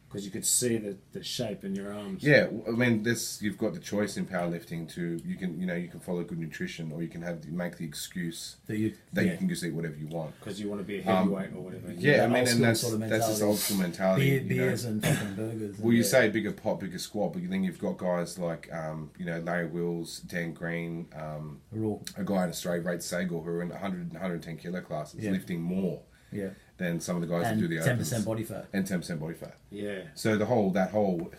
A: because you could see the shape in your arms.
C: Yeah, I mean, you've got the choice in powerlifting you can follow good nutrition, or you can make the excuse that you can just eat whatever you want
A: because you want to be a heavyweight or whatever.
C: Yeah, I mean, and that's this old school mentality.
B: Beers and fucking burgers.
C: Well, you say bigger pot, bigger squat, but then you've got guys like Larry Wills, Dan Green, a guy in Australia, Ray Sagal, who are in 100 110 kilo classes, lifting more. Yeah. Than some of the guys who do the
B: 10% body fat.
C: And 10% body fat.
A: Yeah.
C: So that whole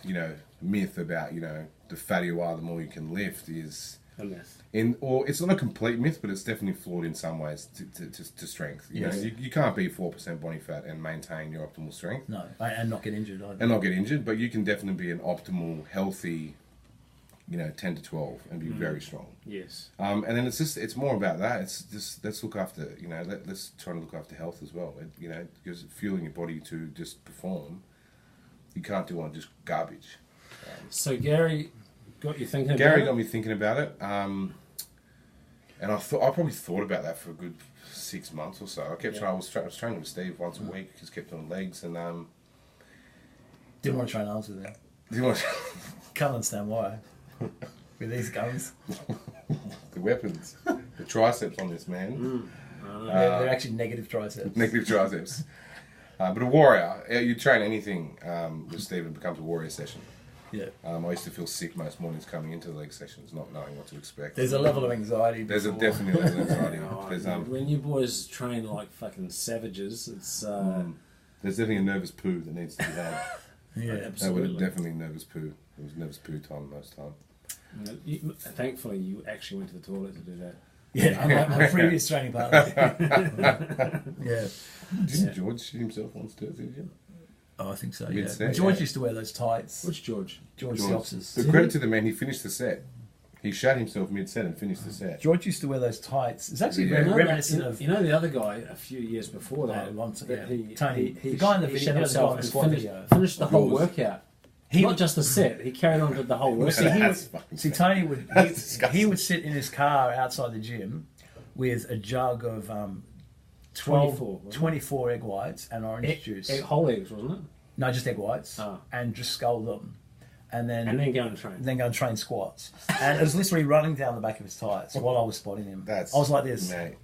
C: myth about the fatter you are, the more you can lift is
A: a myth.
C: Or it's not a complete myth, but it's definitely flawed in some ways to strength. You know, you can't be 4% body fat and maintain your optimal strength.
B: No, and not get injured either.
C: And not get injured, but you can definitely be an optimal, healthy, 10 to 12 and be very strong.
A: Yes.
C: And then it's more about that. It's just, let's look after, let's try to look after health as well. Because fueling your body to just perform, you can't do on just garbage.
A: So Gary got you thinking
C: about it? Gary got me thinking about it. And I probably thought about that for a good 6 months or so. I was training with Steve once a week, just kept on legs and
B: didn't want to train arms with him. Can't understand why. With these guns.
C: The weapons. The triceps on this man.
B: They're actually negative triceps.
C: Negative triceps. But a warrior, you train anything with Steve, it becomes a warrior session. Yeah. I used to feel sick most mornings coming into the leg sessions, not knowing what to expect.
B: There's a level of anxiety.
C: There's definitely a level of anxiety.
A: When you boys train like fucking savages, it's...
C: There's definitely a nervous poo that needs to be had.
A: Yeah, absolutely.
C: That was definitely nervous poo. It was nervous poo time most time.
A: Thankfully, you actually went to the toilet to do that.
B: Yeah, unlike my previous training partner. Yeah.
C: Didn't George shit himself once too, did you?
B: Oh, I think so, yeah. George used to wear those tights.
A: Which George?
B: George the officers.
C: But credit to the man, he finished the set. He shat himself mid-set and finished the set.
B: George used to wear those tights. It's actually very reminiscent of...
A: You know the other guy a few years before that?
B: Tony. The guy in the video.
A: Finished the whole workout. Not just the set, he carried on to the whole workout.
B: Tony would he would sit in his car outside the gym with a jug of 24 egg whites and orange juice.
A: Whole eggs, wasn't it?
B: No, just egg whites. And just scald them. And then
A: go and train.
B: Then go and train squats. And it was literally running down the back of his tights while I was spotting him. I was like this.
C: Mate,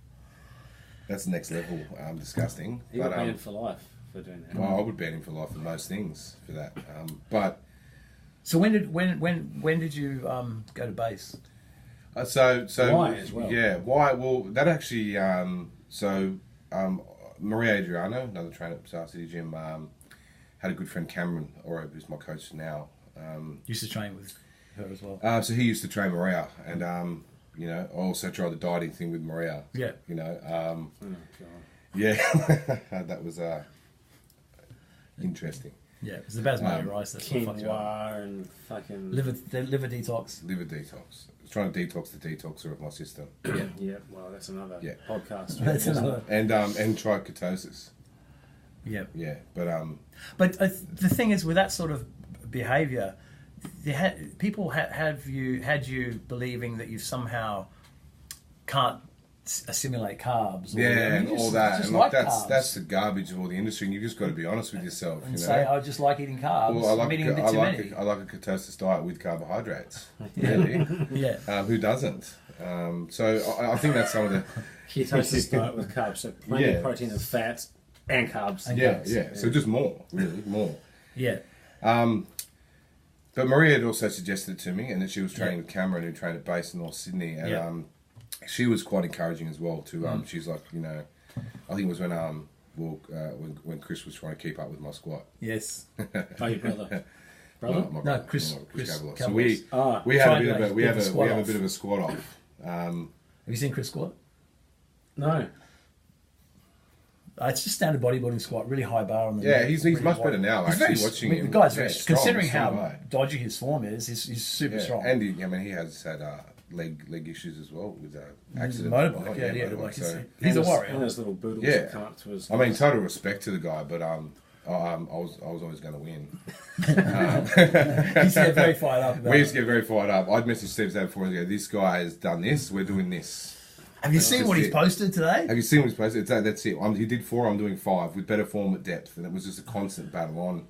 C: that's next level disgusting.
A: He got banned for life for doing that.
C: Well, I would ban him for life for most things for that. But
B: so when did you go to base?
C: So
A: why as well?
C: Yeah, why? Well, that actually. Maria Adriano, another trainer at Star City Gym, had a good friend Cameron Oro, who's my coach now.
B: Used to train with her as well.
C: So he used to train Maria, and I also tried the dieting thing with Maria.
B: Yeah.
C: Yeah, that was interesting.
B: Yeah, it was the basmati rice. That's what fucked you up.
A: And fucking
B: liver detox.
C: Liver detox. I was trying to detox the detoxer of my system.
A: Yeah. Well, that's another podcast.
B: That's another.
C: And try ketosis.
B: Yeah.
C: Yeah,
B: but the thing is, with that sort of behaviour, people had you believing that you somehow can't assimilate carbs.
C: And all that. And like that's the garbage of all the industry, and you've just got to be honest with yourself.
B: And say, I just like eating carbs.
C: Well, I like a ketosis diet with carbohydrates. Really?
B: Yeah.
C: Who doesn't? So I think that's some of the
A: ketosis diet with carbs. So plenty of protein and fat and carbs.
C: Yeah. So just more, really, more.
B: Yeah.
C: But Maria had also suggested it to me, and that she was training with Cameron, who trained at base in North Sydney, and she was quite encouraging as well. She's like, I think it was when Chris was trying to keep up with my squat.
B: Yes.
A: Oh, your brother.
B: No, Chris
C: Cavalier. So
B: Cavalier.
C: we have a bit of a squat off.
B: Have you seen Chris squat?
A: No.
B: It's just standard bodybuilding squat, really high bar on the
C: Yeah,
B: neck,
C: he's
B: really
C: much
B: wide.
C: better now.
B: He's
C: Actually,
B: very,
C: watching him,
B: the guy's very
C: strong,
B: considering
C: strong
B: how
C: guy.
B: dodgy his form is. He's super strong.
C: And he has had leg issues as well with accidents.
B: Motorbike,
C: motorbike, so.
B: he's a warrior.
A: And his little boodles
C: Yeah.
A: that come up to his...
C: I mean, total respect to the guy, but I was always going to win.
B: He used to get very fired up about
C: We used to get very fired up. I'd message Steve Zab before and go, "This guy has done this. We're doing this."
B: Have you seen what he's posted today?
C: Have you seen what he's posted? That's it. He did 4. I'm doing 5 with better form at depth, and it was just a constant battle on.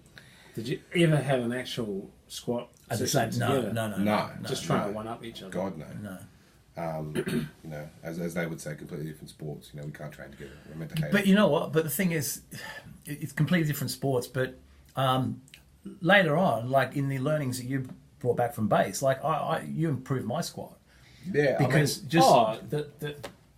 A: Did you ever have an actual squat
B: At the same
A: together?
C: No.
A: Just trying to one up each other.
C: God no.
B: No.
C: As they would say, completely different sports. We can't train together. We're meant to hate.
B: But you know what? But the thing is, it's completely different sports. But later on, like in the learnings that you brought back from base, like you improved my squat.
C: Yeah,
B: Because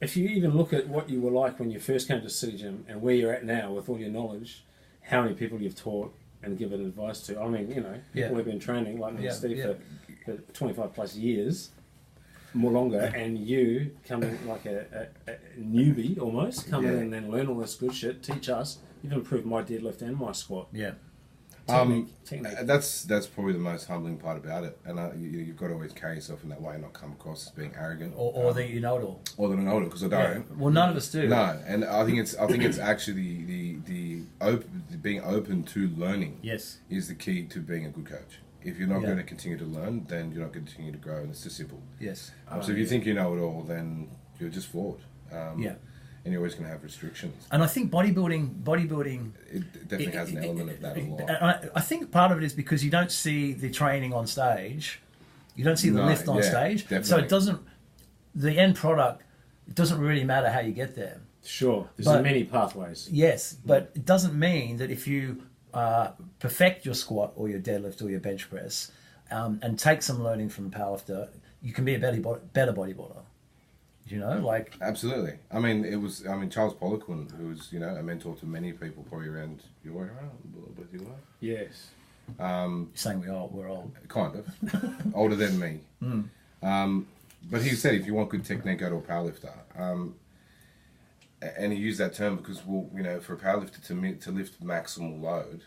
A: if you even look at what you were like when you first came to City Gym and where you're at now with all your knowledge, how many people you've taught and given advice to. I mean, people have been training like me and Steve for 25 plus years, more longer, and you coming like a newbie almost, come in and then learn all this good shit, teach us. You've improved my deadlift and my squat.
B: Yeah.
A: Technique.
C: That's probably the most humbling part about it, and you've got to always carry yourself in that way and not come across as being arrogant,
B: or that you know it all,
C: or that I know it because I don't.
B: Yeah. Well, none of us do.
C: No, and I think it's actually the being open to learning.
B: Yes,
C: is the key to being a good coach. If you're not going to continue to learn, then you're not going to continue to grow, and it's just simple.
B: Yes.
C: So if you think you know it all, then you're just flawed. And you're always going to have restrictions.
B: And I think bodybuilding,
C: it definitely has an element of that a lot.
B: I think part of it is because you don't see the training on stage, you don't see the lift on stage,
C: definitely.
B: so it doesn't. The end product, it doesn't really matter how you get there.
A: Sure, there's many pathways.
B: Yes, but it doesn't mean that if you perfect your squat or your deadlift or your bench press, and take some learning from a powerlifter, you can be a better bodybuilder.
C: Absolutely. I mean, Charles Poliquin, who was a mentor to many people, probably around your way, a little bit your way.
A: Yes.
B: You're saying we're old.
C: Kind of older than me. But he said, if you want good technique, go to a powerlifter. And he used that term because, for a powerlifter to lift maximal load,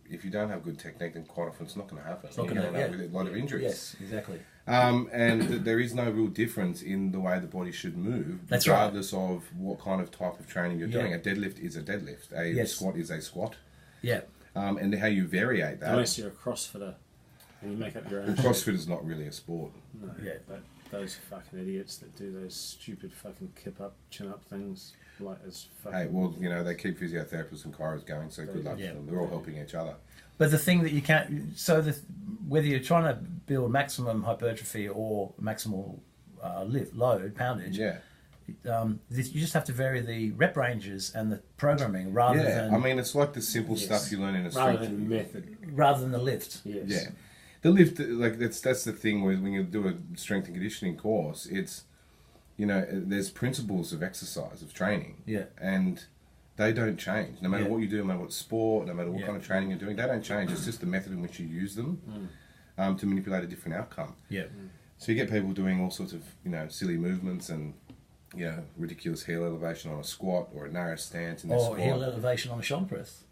C: if you don't have good technique, then quite often it's not going to happen. You're going to end up with a lot of injuries.
B: Yes, exactly.
C: And there is no real difference in the way the body should move, regardless of what kind of type of training you're doing. A deadlift is a deadlift. A squat is a squat.
B: Yeah.
C: And how you variate that.
A: Unless you're a CrossFitter and you make up your own.
C: CrossFit is not really a sport.
A: No, but those fucking idiots that do those stupid fucking kip-up, chin-up things, like as fucking...
C: Hey, well, they keep physiotherapists and chiros going, so good luck to them. They're all helping each other.
B: But the thing that you can't... So whether you're trying to build maximum hypertrophy or maximal load, poundage...
C: Yeah.
B: You just have to vary the rep ranges and the programming rather than...
C: I mean, it's like the simple stuff you learn in a strength...
A: Rather than method.
B: Rather than the lift.
A: Yes.
C: Yeah. The lift, that's the thing when you do a strength and conditioning course, it's, there's principles of exercise, of training.
B: Yeah.
C: And they don't change. No matter what you do, no matter what sport, no matter what kind of training you're doing, they don't change. It's just the method in which you use them to manipulate a different outcome.
B: Yeah.
C: So you get people doing all sorts of, silly movements and, ridiculous heel elevation on a squat or a narrow stance in their squat.
B: Or heel elevation on a shoulder press.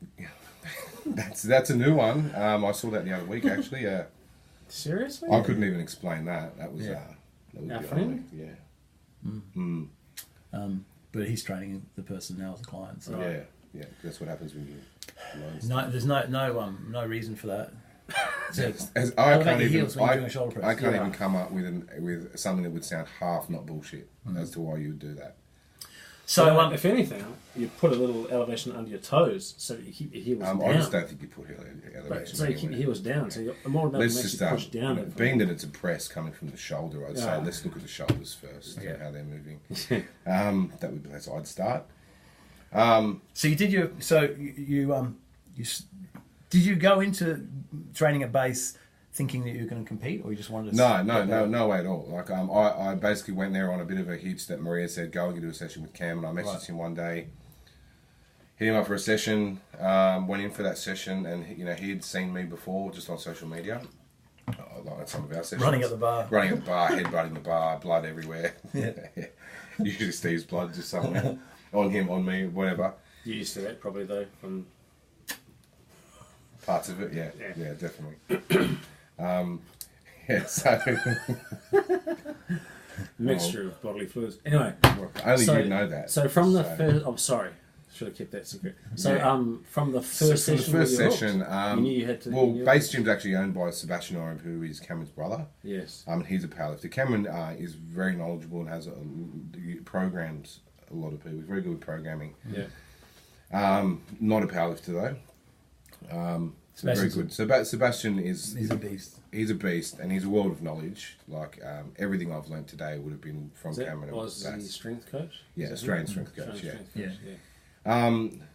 C: That's a new one. I saw that the other week, actually.
A: Seriously?
C: I couldn't even explain that. That was
A: our
C: beyond
A: friend?
C: me. Yeah.
B: But he's training the person now as a client. So.
C: Yeah. That's what happens when you learn stuff.
B: No, there's no reason for that.
C: I can't even
B: even
C: come up with something that would sound half not bullshit as to why you would do that.
A: So, if anything, you put a little elevation under your toes so that you keep your heels down.
C: I just don't think you put elevation.
A: So you keep your heels down. So you're more about to make you push down.
C: Being that it's a press coming from the shoulder, I'd say let's look at the shoulders first and how they're moving. That would be how I'd start.
B: So you did did you go into training at base thinking that you were going to compete, or you just wanted to?
C: No way at all. Like I basically went there on a bit of a hitch that Maria said, go and do a session with Cam, and I messaged him one day, hit him up for a session, went in for that session, and he had seen me before just on social media, like some of our sessions.
B: Running at the bar,
C: headbutting the bar, blood everywhere.
B: Yeah.
C: Usually Steve's blood just somewhere on him, on me, whatever.
A: You used to that probably though from
C: parts of it, yeah, definitely. So
A: mixture of bodily fluids. Anyway,
C: only you know that.
A: So from the first, I'm sorry, should have kept that secret. So from the first session, you knew you had to.
C: Well, Base Gym's actually owned by Sebastian Oram, who is Cameron's brother.
A: Yes.
C: He's a powerlifter. Cameron is very knowledgeable and has programs a lot of people. He's very good with programming.
A: Yeah.
C: Not a powerlifter though. Very good. Sebastian is...
B: He's a beast.
C: He's a beast, and he's a world of knowledge. Like, everything I've learnt today would have been from Cameron.
A: Was he strength coach?
C: Yeah, Australian strength coach,
B: Yeah.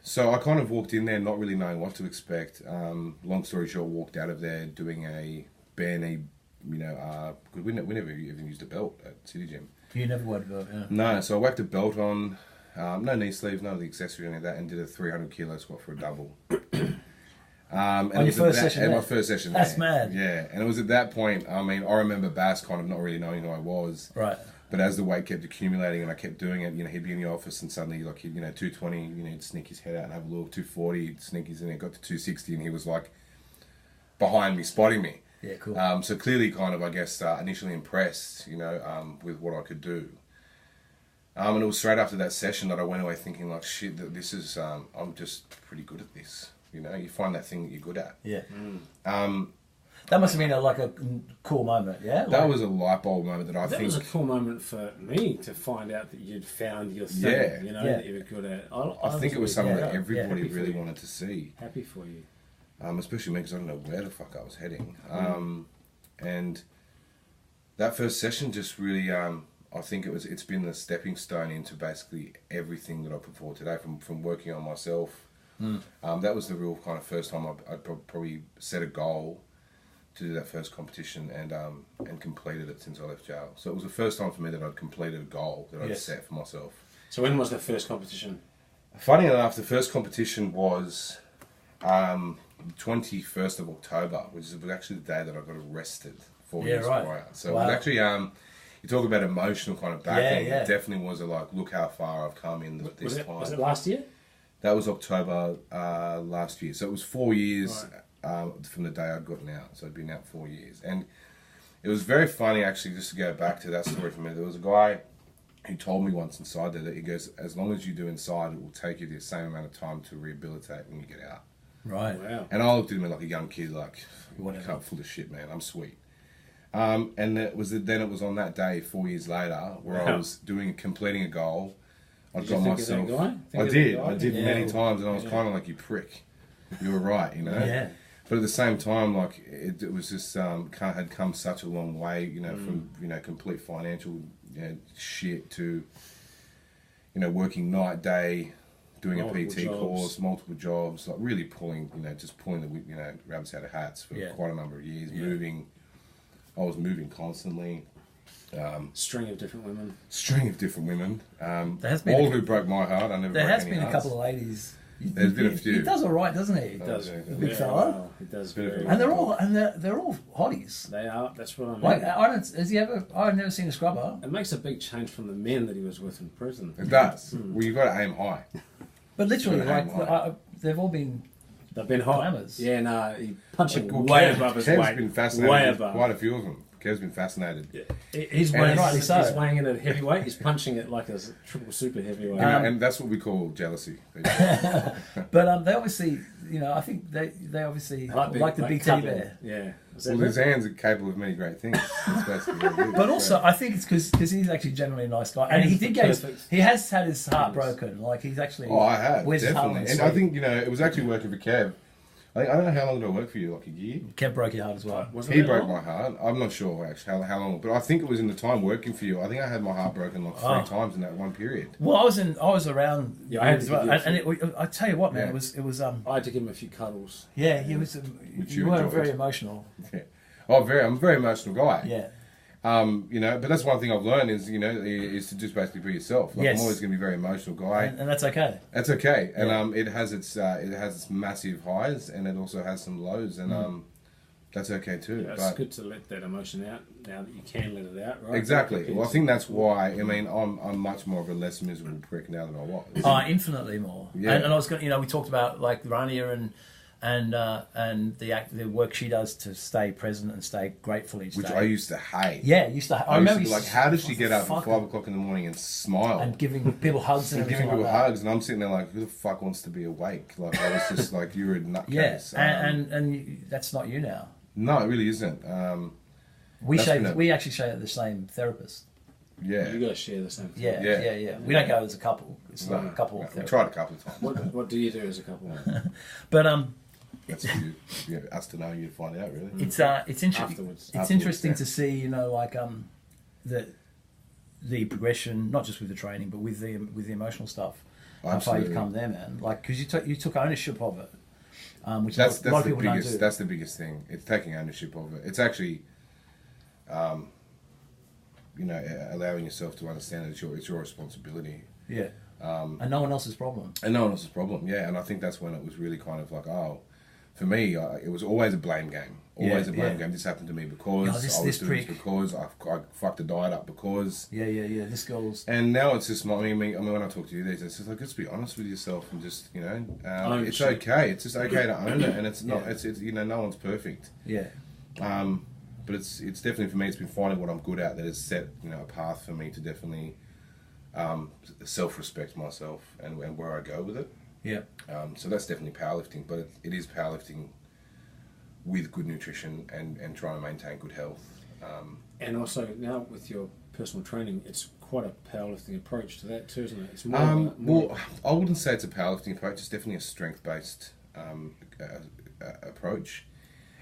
C: So I kind of walked in there not really knowing what to expect. Long story short, walked out of there doing a bare knee, because we never even used a belt at City Gym.
B: You never wore a belt, yeah.
C: No, so I whacked a belt on, no knee sleeves, none of the accessories, any of that, and did a 300 kilo squat for a double.
B: On your first session?
C: My first session.
B: That's mad.
C: Yeah, and it was at that point, I remember Bass kind of not really knowing who I was.
B: Right.
C: But as the weight kept accumulating and I kept doing it, he'd be in the office and suddenly, 220, he'd sneak his head out and have a look. 240, he'd sneak his in, it got to 260 and he was like behind me, spotting me.
B: Yeah, cool.
C: So clearly kind of, I guess, initially impressed, with what I could do. And it was straight after that session that I went away thinking like, shit, that this is, I'm just pretty good at this. You find that thing that you're good at.
B: Yeah. That must have been a cool moment, yeah?
C: That was a light bulb moment that I think...
A: That was a cool moment for me to find out that you'd found your thing, that you were good at.
C: I think it was something that everybody really wanted to see.
A: Happy for you.
C: Especially me, because I don't know where the fuck I was heading. And that first session just really... I think it's been the stepping stone into basically everything that I put forward today, from working on myself. That was the real kind of first time I'd probably set a goal to do that first competition and completed it since I left jail. So it was the first time for me that I'd completed a goal that I'd set for myself.
A: So when was the first competition?
C: Funny enough, the first competition was 21st of October, which was actually the day that I got arrested 4 years prior. So it was actually... you talk about emotional kind of backing. It definitely was look how far I've come in this time.
A: Was it last year?
C: That was October last year. So it was 4 years from the day I'd gotten out. So I'd been out 4 years. And it was very funny, actually, just to go back to that story for me. There was a guy who told me once inside there that he goes, as long as you do inside, it will take you the same amount of time to rehabilitate when you get out.
B: Right.
A: Wow.
C: And I looked at him like a young kid, like, I'm full of shit, man. I'm sweet. And it was on that day, 4 years later, where I was completing a goal. I did many times, and I was kind of like, you prick. You were right,
B: Yeah.
C: But at the same time, like, it was just had come such a long way, from complete financial shit to working night, day, doing multiple a PT course, multiple jobs, like really pulling the rabbits out of hats for quite a number of years, moving. I was moving constantly.
A: String of different women.
B: There has been
C: all who broke my heart. I never.
B: There
C: broke
B: has been a couple of ladies.
C: There's been a few.
B: He does all right, doesn't he?
A: He does.
B: Big fella.
A: Well, he does. Very
B: and they're all hotties.
A: They are. That's what I mean.
B: Like I've never seen a scrubber.
A: It makes a big change from the men that he was with in prison.
C: It does. Well, you've got to aim high.
B: But literally, they've all been.
A: They've been hot.
B: Glamours.
A: Yeah, no, he punching way above his weight.
C: Kev's been fascinated.
A: Way
C: with
A: above.
C: Quite a few of them. Kev's been fascinated.
A: Yeah. He's weighing it at heavyweight. He's punching it like a triple super heavyweight.
C: And that's what we call jealousy.
B: But they obviously, I think they obviously like the big teddy bear.
A: Yeah.
C: Well, his hands are capable of many great things. That's basically what it is.
B: But also, I think it's because he's actually generally a nice guy, and he has had his heart broken. Like he's actually.
C: Oh, I have definitely, and I think it was actually working for Kev. I don't know how long did I work for you, like a year?
B: Kev broke your heart as well.
C: He broke my heart. I'm not sure actually how long, but I think it was in the time working for you. I think I had my heart broken like 3 times in that one period.
B: Well, I was around.
A: Yeah, I had to
B: I tell you what, man, it was.
A: I had to give him a few cuddles.
B: Yeah, he was. You weren't very emotional.
C: Yeah. I'm a very emotional guy.
B: Yeah.
C: You know, but that's one thing I've learned is, you know, is to just basically be yourself. Like,
B: Yes.
C: I'm always going to be a very emotional guy.
B: And that's okay.
C: That's okay. And it has its massive highs, and it also has some lows, and that's okay too.
A: Yeah, it's good to let that emotion out now that you can let it out, right?
C: Exactly. Well, I think that's why. I mean, I'm much more of a less miserable prick now than I was.
B: Oh, infinitely more.
C: Yeah.
B: And I was going, you know, we talked about like Rania and the work she does to stay present and stay grateful each
C: Which
B: day.
C: I used to hate.
B: Yeah, used to. I remember
C: used to be like, how does she get up at 5 o'clock in the morning and smile?
B: and giving people hugs and
C: giving
B: everything
C: people
B: like that.
C: hugs, and I'm sitting there like, who the fuck wants to be awake? Like, I was just like, you're a nutcase.
B: Yeah, and that's not you now.
C: No, it really isn't.
B: We actually share the same therapist.
C: Yeah.
A: You guys share the same thing.
B: Yeah. We don't go as a couple. It's like a couple.
C: We tried a couple of times.
A: What do you do as a couple?
B: But
C: That's us to know, you to find out, really.
B: it's interesting.
A: Afterwards.
B: It's interesting to see, you know, like the progression, not just with the training, but with the emotional stuff. How far you've come there, man. Like, because you took ownership of it, which a lot of people don't do.
C: That's the biggest thing. It's taking ownership of it. It's actually, you know, allowing yourself to understand that it's your responsibility.
B: Yeah. And no one else's problem.
C: And no one else's problem, yeah. And I think that's when it was really kind of like, oh, for me, it was always a blame game. Always a blame game. This happened to me because I was doing this because I fucked the diet up because.
B: Yeah. This girl's.
C: And now it's just, I mean, when I talk to you, it's just like, just be honest with yourself and just, you know, it's okay. It's just okay to own it, and it's not. It's you know, no one's perfect.
B: Yeah.
C: But it's definitely for me. It's been finding what I'm good at that has set, you know, a path for me to definitely self-respect myself and where I go with it.
B: Yeah.
C: So that's definitely powerlifting, but it is powerlifting with good nutrition and trying to maintain good health.
A: And also now with your personal training, it's quite a powerlifting approach to that too, isn't it? It's more
C: I wouldn't say it's a powerlifting approach. It's definitely a strength-based approach.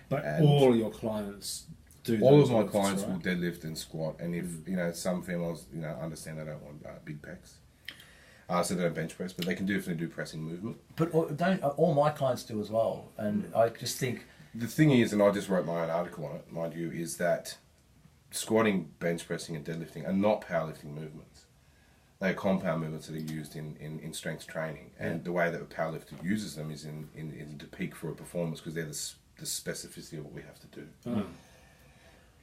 A: But all your clients do.
C: All of my clients will deadlift and squat, and if you know, some females, you know, understand they don't want big pecs. So they don't bench press, but they can definitely do pressing movement.
B: But don't all my clients do as well, and I just think
C: the thing is, and I just wrote my own article on it, mind you, is that squatting, bench pressing, and deadlifting are not powerlifting movements. They are compound movements that are used in strength training, and the way that a powerlifter uses them is in to peak for a performance because they're the specificity of what we have to do.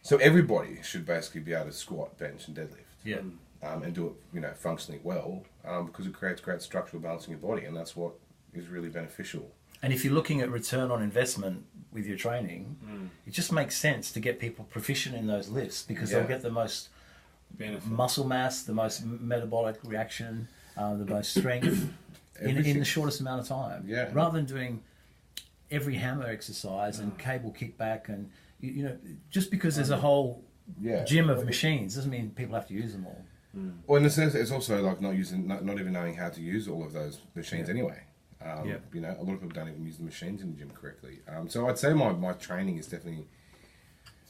C: So everybody should basically be able to squat, bench, and deadlift.
B: Yeah.
C: And do it, you know, functionally well, because it creates great structural balance in your body, and that's what is really beneficial.
B: And if you're looking at return on investment with your training, it just makes sense to get people proficient in those lifts because they'll get the most muscle mass, the most metabolic reaction, the most strength in the shortest amount of time.
C: Yeah.
B: Rather than doing every hammer exercise and cable kickback and you know, just because there's a whole gym of machines doesn't mean people have to use them all.
C: Well, in a sense, it's also like not even knowing how to use all of those machines anyway. You know, a lot of people don't even use the machines in the gym correctly. So I'd say my training is definitely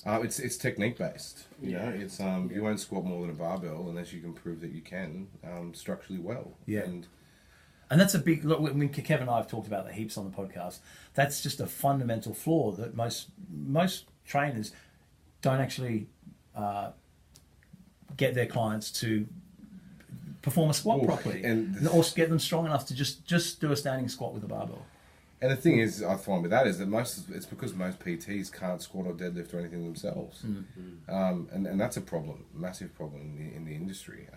C: it's technique based. You know, it's you won't squat more than a barbell unless you can prove that you can structurally well.
B: Yeah. And that's a big look. I mean, Kevin and I have talked about the heaps on the podcast. That's just a fundamental flaw that most trainers don't actually get their clients to perform a squat properly, or get them strong enough to just do a standing squat with a barbell.
C: And the thing is, I find with that is that it's because most PTs can't squat or deadlift or anything themselves, and that's a problem, massive problem in the industry.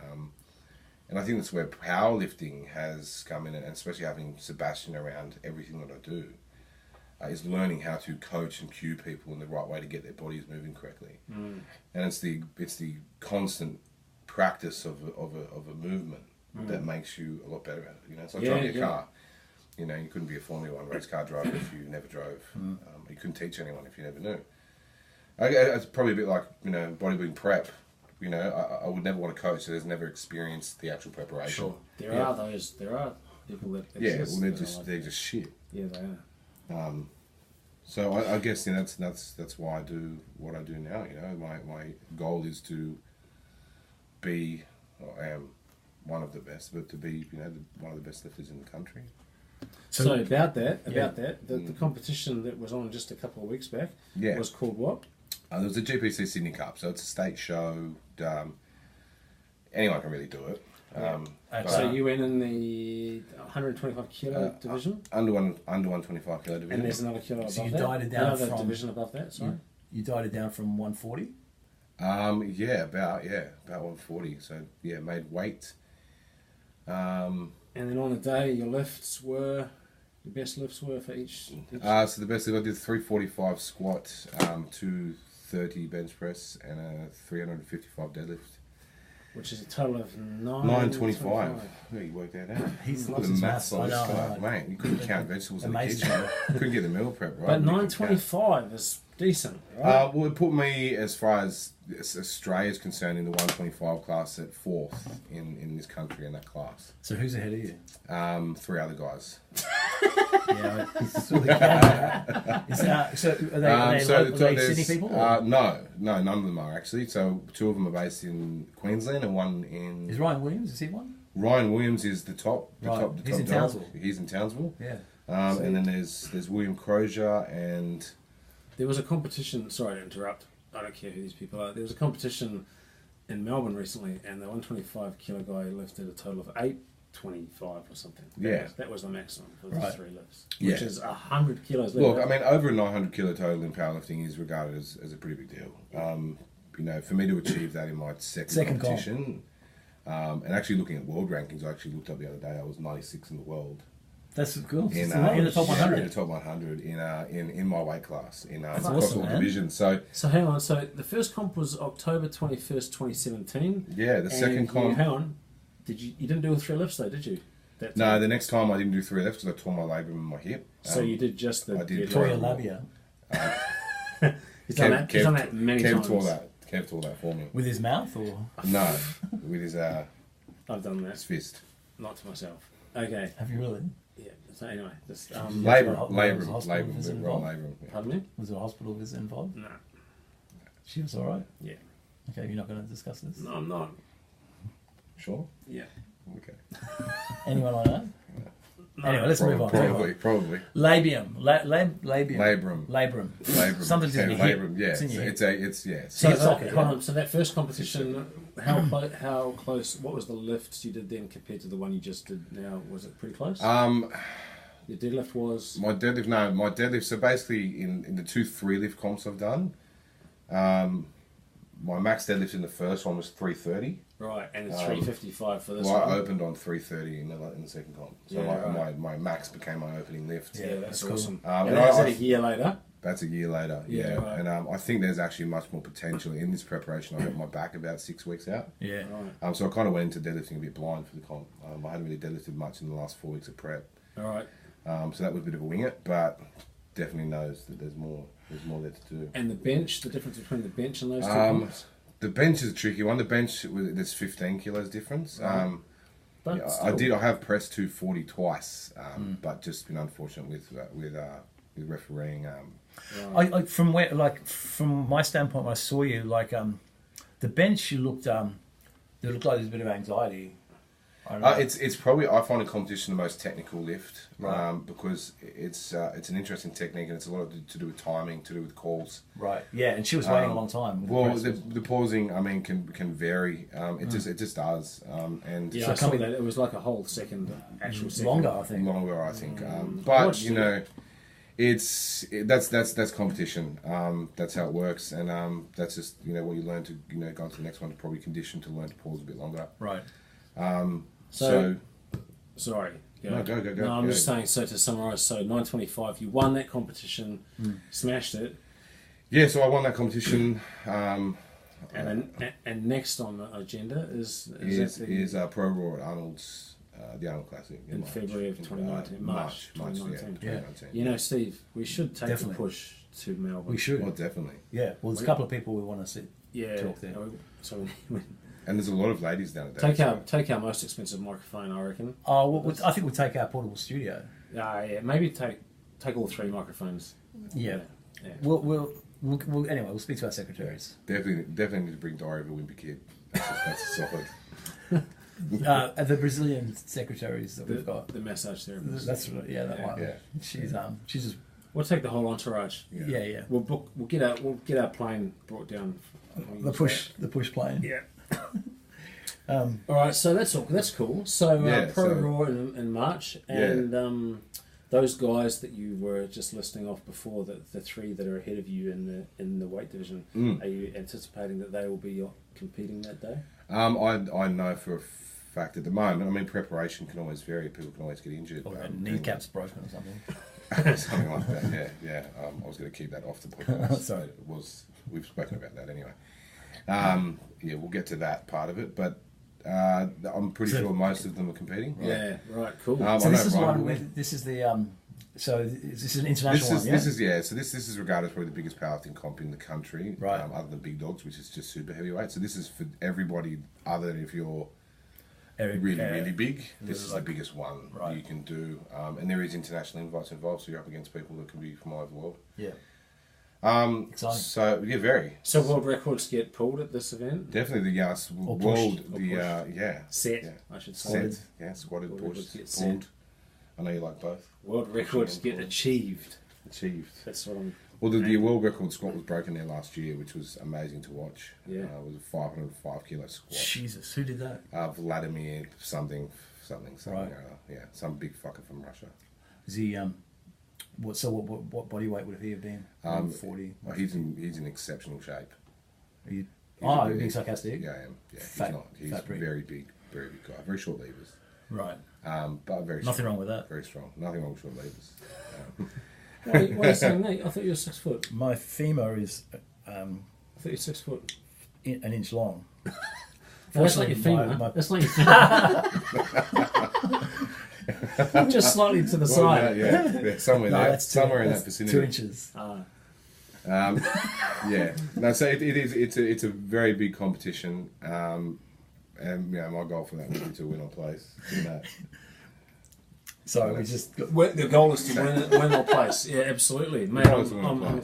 C: And I think that's where powerlifting has come in, and especially having Sebastian around everything that I do, is learning how to coach and cue people in the right way to get their bodies moving correctly. And it's the constant practice of a movement that makes you a lot better at it. You know, it's like driving a car. You know, you couldn't be a Formula 1 race car driver if you never drove. You couldn't teach anyone if you never knew. It's probably a bit like, you know, bodybuilding prep. You know, I would never want to coach that has never experienced the actual preparation.
A: Sure, there are people that exist.
C: Well, they're just shit.
A: Yeah, they are.
C: So I guess, you know, that's why I do what I do now. You know, my goal is to be, I am one of the best, but to be, you know, one of the best lifters in the country.
A: So about that, the competition that was on just a couple of weeks back was called what?
C: There was a GPC Sydney Cup, so it's a state show. Anyone can really do it.
A: So you went in the 125 kilo division?
C: Under 125 kilo division.
A: And there's another kilo above
B: So you
A: that?
B: died it down
A: another
B: from...
A: division above that, sorry?
B: You died it down from 140?
C: About 140. So, made weight.
A: And then on the day, your best lifts were for each...
C: So the best thing I did 345 squat, 230 bench press, and a 355 deadlift.
A: Which is a total of
C: 925. Yeah, you worked that out.
B: He's
C: Look at the maths on this guy, mate. You couldn't count vegetables in the
B: Amazing.
C: kitchen. Couldn't get the meal prep right.
A: But 925 is decent, right?
C: Well, it put me, as far as Australia is concerned, in the 125 class at 4th in this country in that class.
B: So who's ahead of you?
C: 3 other guys.
B: Yeah, so are they Sydney people?
C: No, none of them are actually. So 2 of them are based in Queensland and 1 in...
B: Is Ryan Williams, is he one?
C: Ryan Williams is the top.
B: He's in Townsville.
C: He's in Townsville.
B: Yeah.
C: And then there's William Crozier and...
A: There was a competition, sorry to interrupt, I don't care who these people are. There was a competition in Melbourne recently, and the 125 kilo guy lifted a total of 825 or something. That was the maximum for those 3 lifts, which is 100 kilos.
C: Look, I mean, over a 900 kilo total in powerlifting is regarded as a pretty big deal. For me to achieve that in my second competition, and actually looking at world rankings, I actually looked up the other day. I was 96 in the world.
B: That's cool.
C: In
B: the top 100.
C: In the top 100 in my weight class across
B: awesome,
C: all divisions. So
A: hang on. So the first comp was October 21st, 2017.
C: Yeah, the second comp.
A: Hang on. You didn't do 3 lifts though, did you?
C: No, the next time I didn't do 3 lifts because I tore my labrum in my hip.
A: So you did just the...
C: I did.
B: Tore your labia.
A: He's done that many times.
C: Kev tore that for me.
B: With his mouth or?
C: No, with his
A: I've done that.
C: his fist.
A: Not to myself. Okay.
B: Have you really?
A: Yeah. So anyway, just
C: labrum.
A: Pardon me?
B: Was there a hospital visit involved?
A: No.
B: She was all right.
A: Yeah.
B: Okay, you're not going to discuss this.
A: No, I'm not.
C: Sure.
A: Yeah.
C: Okay.
B: Anyone like that? No, anyway, let's move on.
C: Probably.
B: Labium.
C: Labrum.
B: Something to do with
C: labrum. Yeah.
A: So hold on. So that first competition, how close? What was the lifts you did then compared to the one you just did now? Was it pretty close? Your deadlift was
C: my deadlift. So basically, in the 2 3 lift comps I've done, my max deadlift in the first one was 330.
A: Right, and it's 355 for this
C: one.
A: one.
C: I opened on 330 in the second comp. So my max became my opening lift.
A: Yeah, that's awesome.
B: Cool.
A: And that's a year later?
C: That's a year later, yeah.
A: Right.
C: And I think there's actually much more potential in this preparation. I got my back about 6 weeks out.
B: Yeah.
A: Right.
C: So I kind of went into deadlifting a bit blind for the comp. I hadn't really deadlifted much in the last 4 weeks of prep.
A: All right.
C: So that was a bit of a wing it, but definitely knows that there's more there to do.
A: And the bench, the difference between the bench and those two comps?
C: The bench is a tricky one. The bench, there's 15 kilos difference.
A: Right. But
C: I have pressed 240 twice, but just been unfortunate with refereeing.
B: I from my standpoint, when I saw you, the bench, you looked there looked like there's a bit of anxiety.
C: It's probably, I find a competition the most technical lift,
B: right.
C: Because it's an interesting technique and it's a lot to do with timing, to do with calls.
B: Right. Yeah, and she was waiting a long time.
C: Well, the pausing, I mean, can vary. It just does. And
A: yeah, I saw that it was like a whole second, actual second.
B: Longer, I think.
C: But that's competition. That's how it works, and that's just what you learn to go into the next one to probably condition to learn to pause a bit longer.
B: Right.
A: So sorry.
C: No, go.
A: No, I'm just saying. So to summarise, 925, you won that competition, smashed it.
C: Yeah, so I won that competition.
A: And next on the agenda is
C: Pro Raw at Arnold's, the Arnold Classic
A: in February of 2019, March 2019.
C: Yeah, 2019.
A: Steve, we should take a push to Melbourne.
B: We should.
C: Oh, definitely.
B: Yeah. Well, there's a couple of people we want to see.
A: Yeah.
B: Talk there.
A: So
C: and there's a lot of ladies down there.
A: Take our most expensive microphone, I reckon.
B: Oh, well, I think we'll take our portable studio.
A: Yeah. Maybe take all 3 microphones.
B: Yeah. We'll anyway. We'll speak to our secretaries.
C: Definitely need to bring Diary of a Wimpy Kid. That's solid.
B: The Brazilian secretaries that we've got.
A: The massage therapist.
B: That's right. Yeah, that one.
C: Yeah.
B: She's just
A: We'll take the whole entourage.
B: Yeah.
A: We'll get our plane brought down.
B: The push plane.
A: Yeah. All right, so that's cool. So Pro Raw in March, and those guys that you were just listing off before, the three that are ahead of you in the weight division, are you anticipating that they will be competing that day?
C: I know for a fact at the moment. I mean, preparation can always vary. People can always get injured.
B: Or kneecaps broken or something.
C: Something like that. Yeah. I was going to keep that off the podcast.
B: Sorry,
C: we've spoken about that anyway. We'll get to that part of it, but I'm pretty sure most of them are competing. Right?
A: Yeah, right, cool.
B: So this is one. This is the. So this is an international one. Yeah?
C: So this is regarded as probably the biggest powerlifting comp in the country,
B: right?
C: Other than big dogs, which is just super heavyweight. So this is for everybody, other than if you're really big. This is the biggest one you can do, and there is international invites involved. So you're up against people that can be from all over the world.
B: Yeah.
C: Exciting. So very.
A: So world records get pulled at this event?
C: Definitely the
A: set.
C: Yeah.
A: I should say.
C: Set. Squatted,
A: world
C: pushed,
A: get
C: pulled. I know you like both.
A: World records get achieved. That's what I'm.
C: Well, the world record squat was broken there last year, which was amazing to watch.
A: Yeah.
C: It was a 505 kilo squat.
B: Jesus, who did that?
C: Vladimir something
B: Right.
C: or other. Yeah, some big fucker from Russia.
B: Is he? What body weight would he have been? 40.
C: Well, he's in exceptional shape.
B: Are you? You're being sarcastic.
C: Yeah, I am. Yeah,
B: Fat,
C: he's very big guy. Very short levers.
B: Right.
C: But very.
B: Nothing
C: strong.
B: wrong with that.
C: Very strong. Nothing wrong with short levers.
A: What are you saying, Nate? I thought you were 6 foot.
B: My femur is
A: I thought you were 6 foot.
B: an inch long.
A: That's like your femur. That's like your femur. Just slightly to the side.
C: Yeah, somewhere there. Somewhere in that vicinity.
B: 2 inches.
C: Yeah. No, so it's a very big competition. And my goal for that would be to win or place in that.
B: So we just
A: the goal is to win or place. Yeah, absolutely, mate.
B: And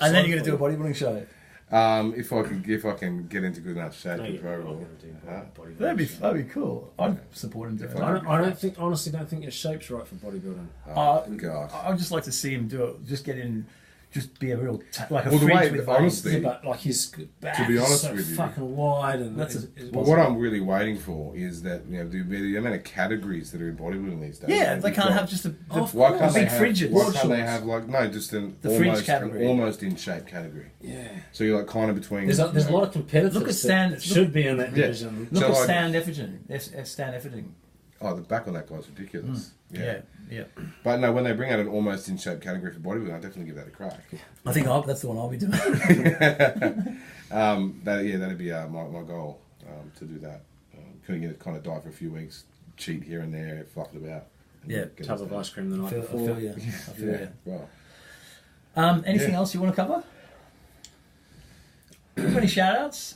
B: then you're going to do a bodybuilding show.
C: If I can get into good enough shape,
B: that'd be cool. I'd support him doing it.
A: I honestly don't think your shape's right for bodybuilding.
C: God.
B: I'd just like to see him do it. Just get in. Just be a real fridge with
C: honestly,
B: veins.
A: But like his back
C: to be honest
A: is so
C: with you,
A: fucking wide, and
C: but what I'm really waiting for is that the amount of categories that are in bodybuilding these days.
B: Yeah, they can't have just a big fridges.
C: Why can't they have just an almost in shape category?
A: Yeah.
C: So you're like kind of between.
A: There's a lot of competitors.
B: Look at Stan.
A: Should be in that division.
B: Look at Stan Efferding.
C: Oh, the back on that guy's ridiculous.
B: Yeah.
C: But no, when they bring out an almost in shape category for bodybuilding, I'll definitely give that a crack.
B: I think that's the one I'll be doing.
C: That'd be my goal to do that. Kind of dive for a few weeks, cheat here and there, fluff it about.
A: Tub of ice cream the night before.
B: I feel you.
C: Well.
B: Anything else you want to cover? You got any shout-outs?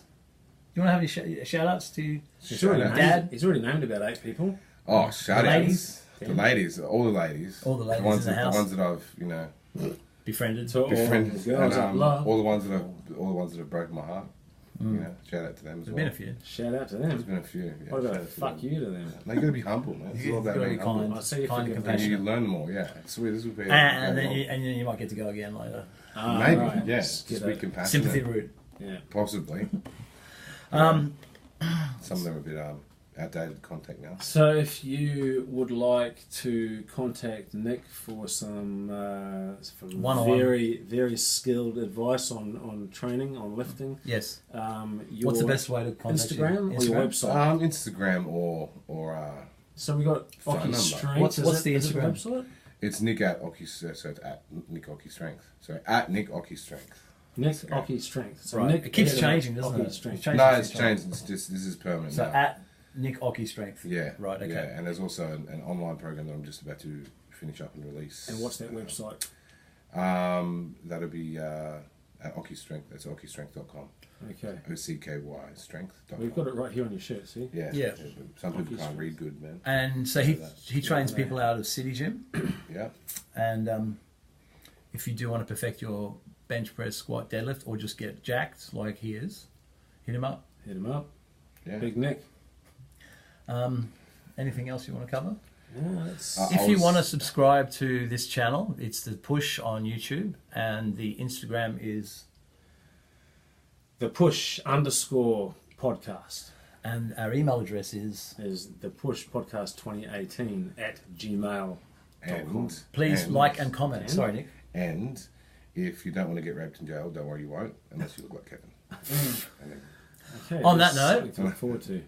B: Do you want to have any shout-outs to
A: He's already named about 8 people.
C: Oh, shout-outs. The ladies, all the ladies
B: in the house.
C: The ones that I've,
B: befriended.
C: all the ones that have broken my heart. Shout out to them as well.
B: There's been a few.
A: Shout out to them.
C: There's been a few. Yeah,
A: what about fuck you to them?
C: No, you got to be humble, man.
B: It's all about being kind, and compassionate.
C: You learn more. Yeah, it's weird. This will be.
B: And then you might get to go again later.
C: Maybe. Right. Yes. Just be compassionate.
B: Sympathy route.
A: Yeah.
C: Possibly. Some of them are a bit outdated contact now.
A: So if you would like to contact Nick for some very, very skilled advice on training, on lifting.
B: Yes. What's the best way to contact
A: Instagram
B: you?
A: Or your website?
C: Instagram or
A: so we got Ocky Strength.
B: What's the Instagram
A: website?
C: It's Nick at Ocky, so it's at Nick Ocky Strength. So at Nick Ocky Strength.
A: Nick Ocky Strength. So
B: right.
A: Nick,
B: it keeps changing, doesn't it?
C: It's changed. It's just this is permanent.
B: So
C: now.
B: at Nick Ocky Strength.
C: Yeah.
B: Right. Okay.
C: Yeah, and there's also an online program that I'm just about to finish up and release.
A: And what's that website?
C: That'll be at Ocky Strength. That's ockystrength.com.
A: Okay.
C: OCKY strength.com.
A: We've got it right here on your shirt. See?
C: Yeah. Some people can't read good, man.
B: And so he trains people out of City Gym.
C: Yeah.
B: And if you do want to perfect your bench press, squat, deadlift, or just get jacked like he is, hit him up.
A: Hit him up.
C: Yeah.
A: Big Nick.
B: Anything else you want to cover? If you want to subscribe to this channel, it's the Push on YouTube, and the Instagram is
A: the Push_podcast.
B: And our email address is
A: the pushpodcast2018@gmail.com.
B: Please like and comment. Sorry, Nick.
C: And if you don't want to get raped in jail, don't worry, you won't, unless you look like Kevin.
A: Okay,
B: on that note,
A: something to look forward to.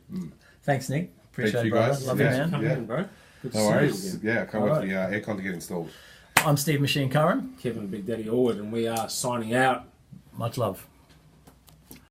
B: Thanks, Nick. Appreciate
C: Thank
B: it,
C: you
B: brother.
C: guys.
B: Love you, man.
A: Come in, bro. Good to
C: No
A: see
C: worries.
A: you again.
C: Yeah, I can't wait for the aircon to get installed.
B: I'm Steve Machine Curran.
A: Kevin Big Daddy Orwood, and we are signing out.
B: Much love.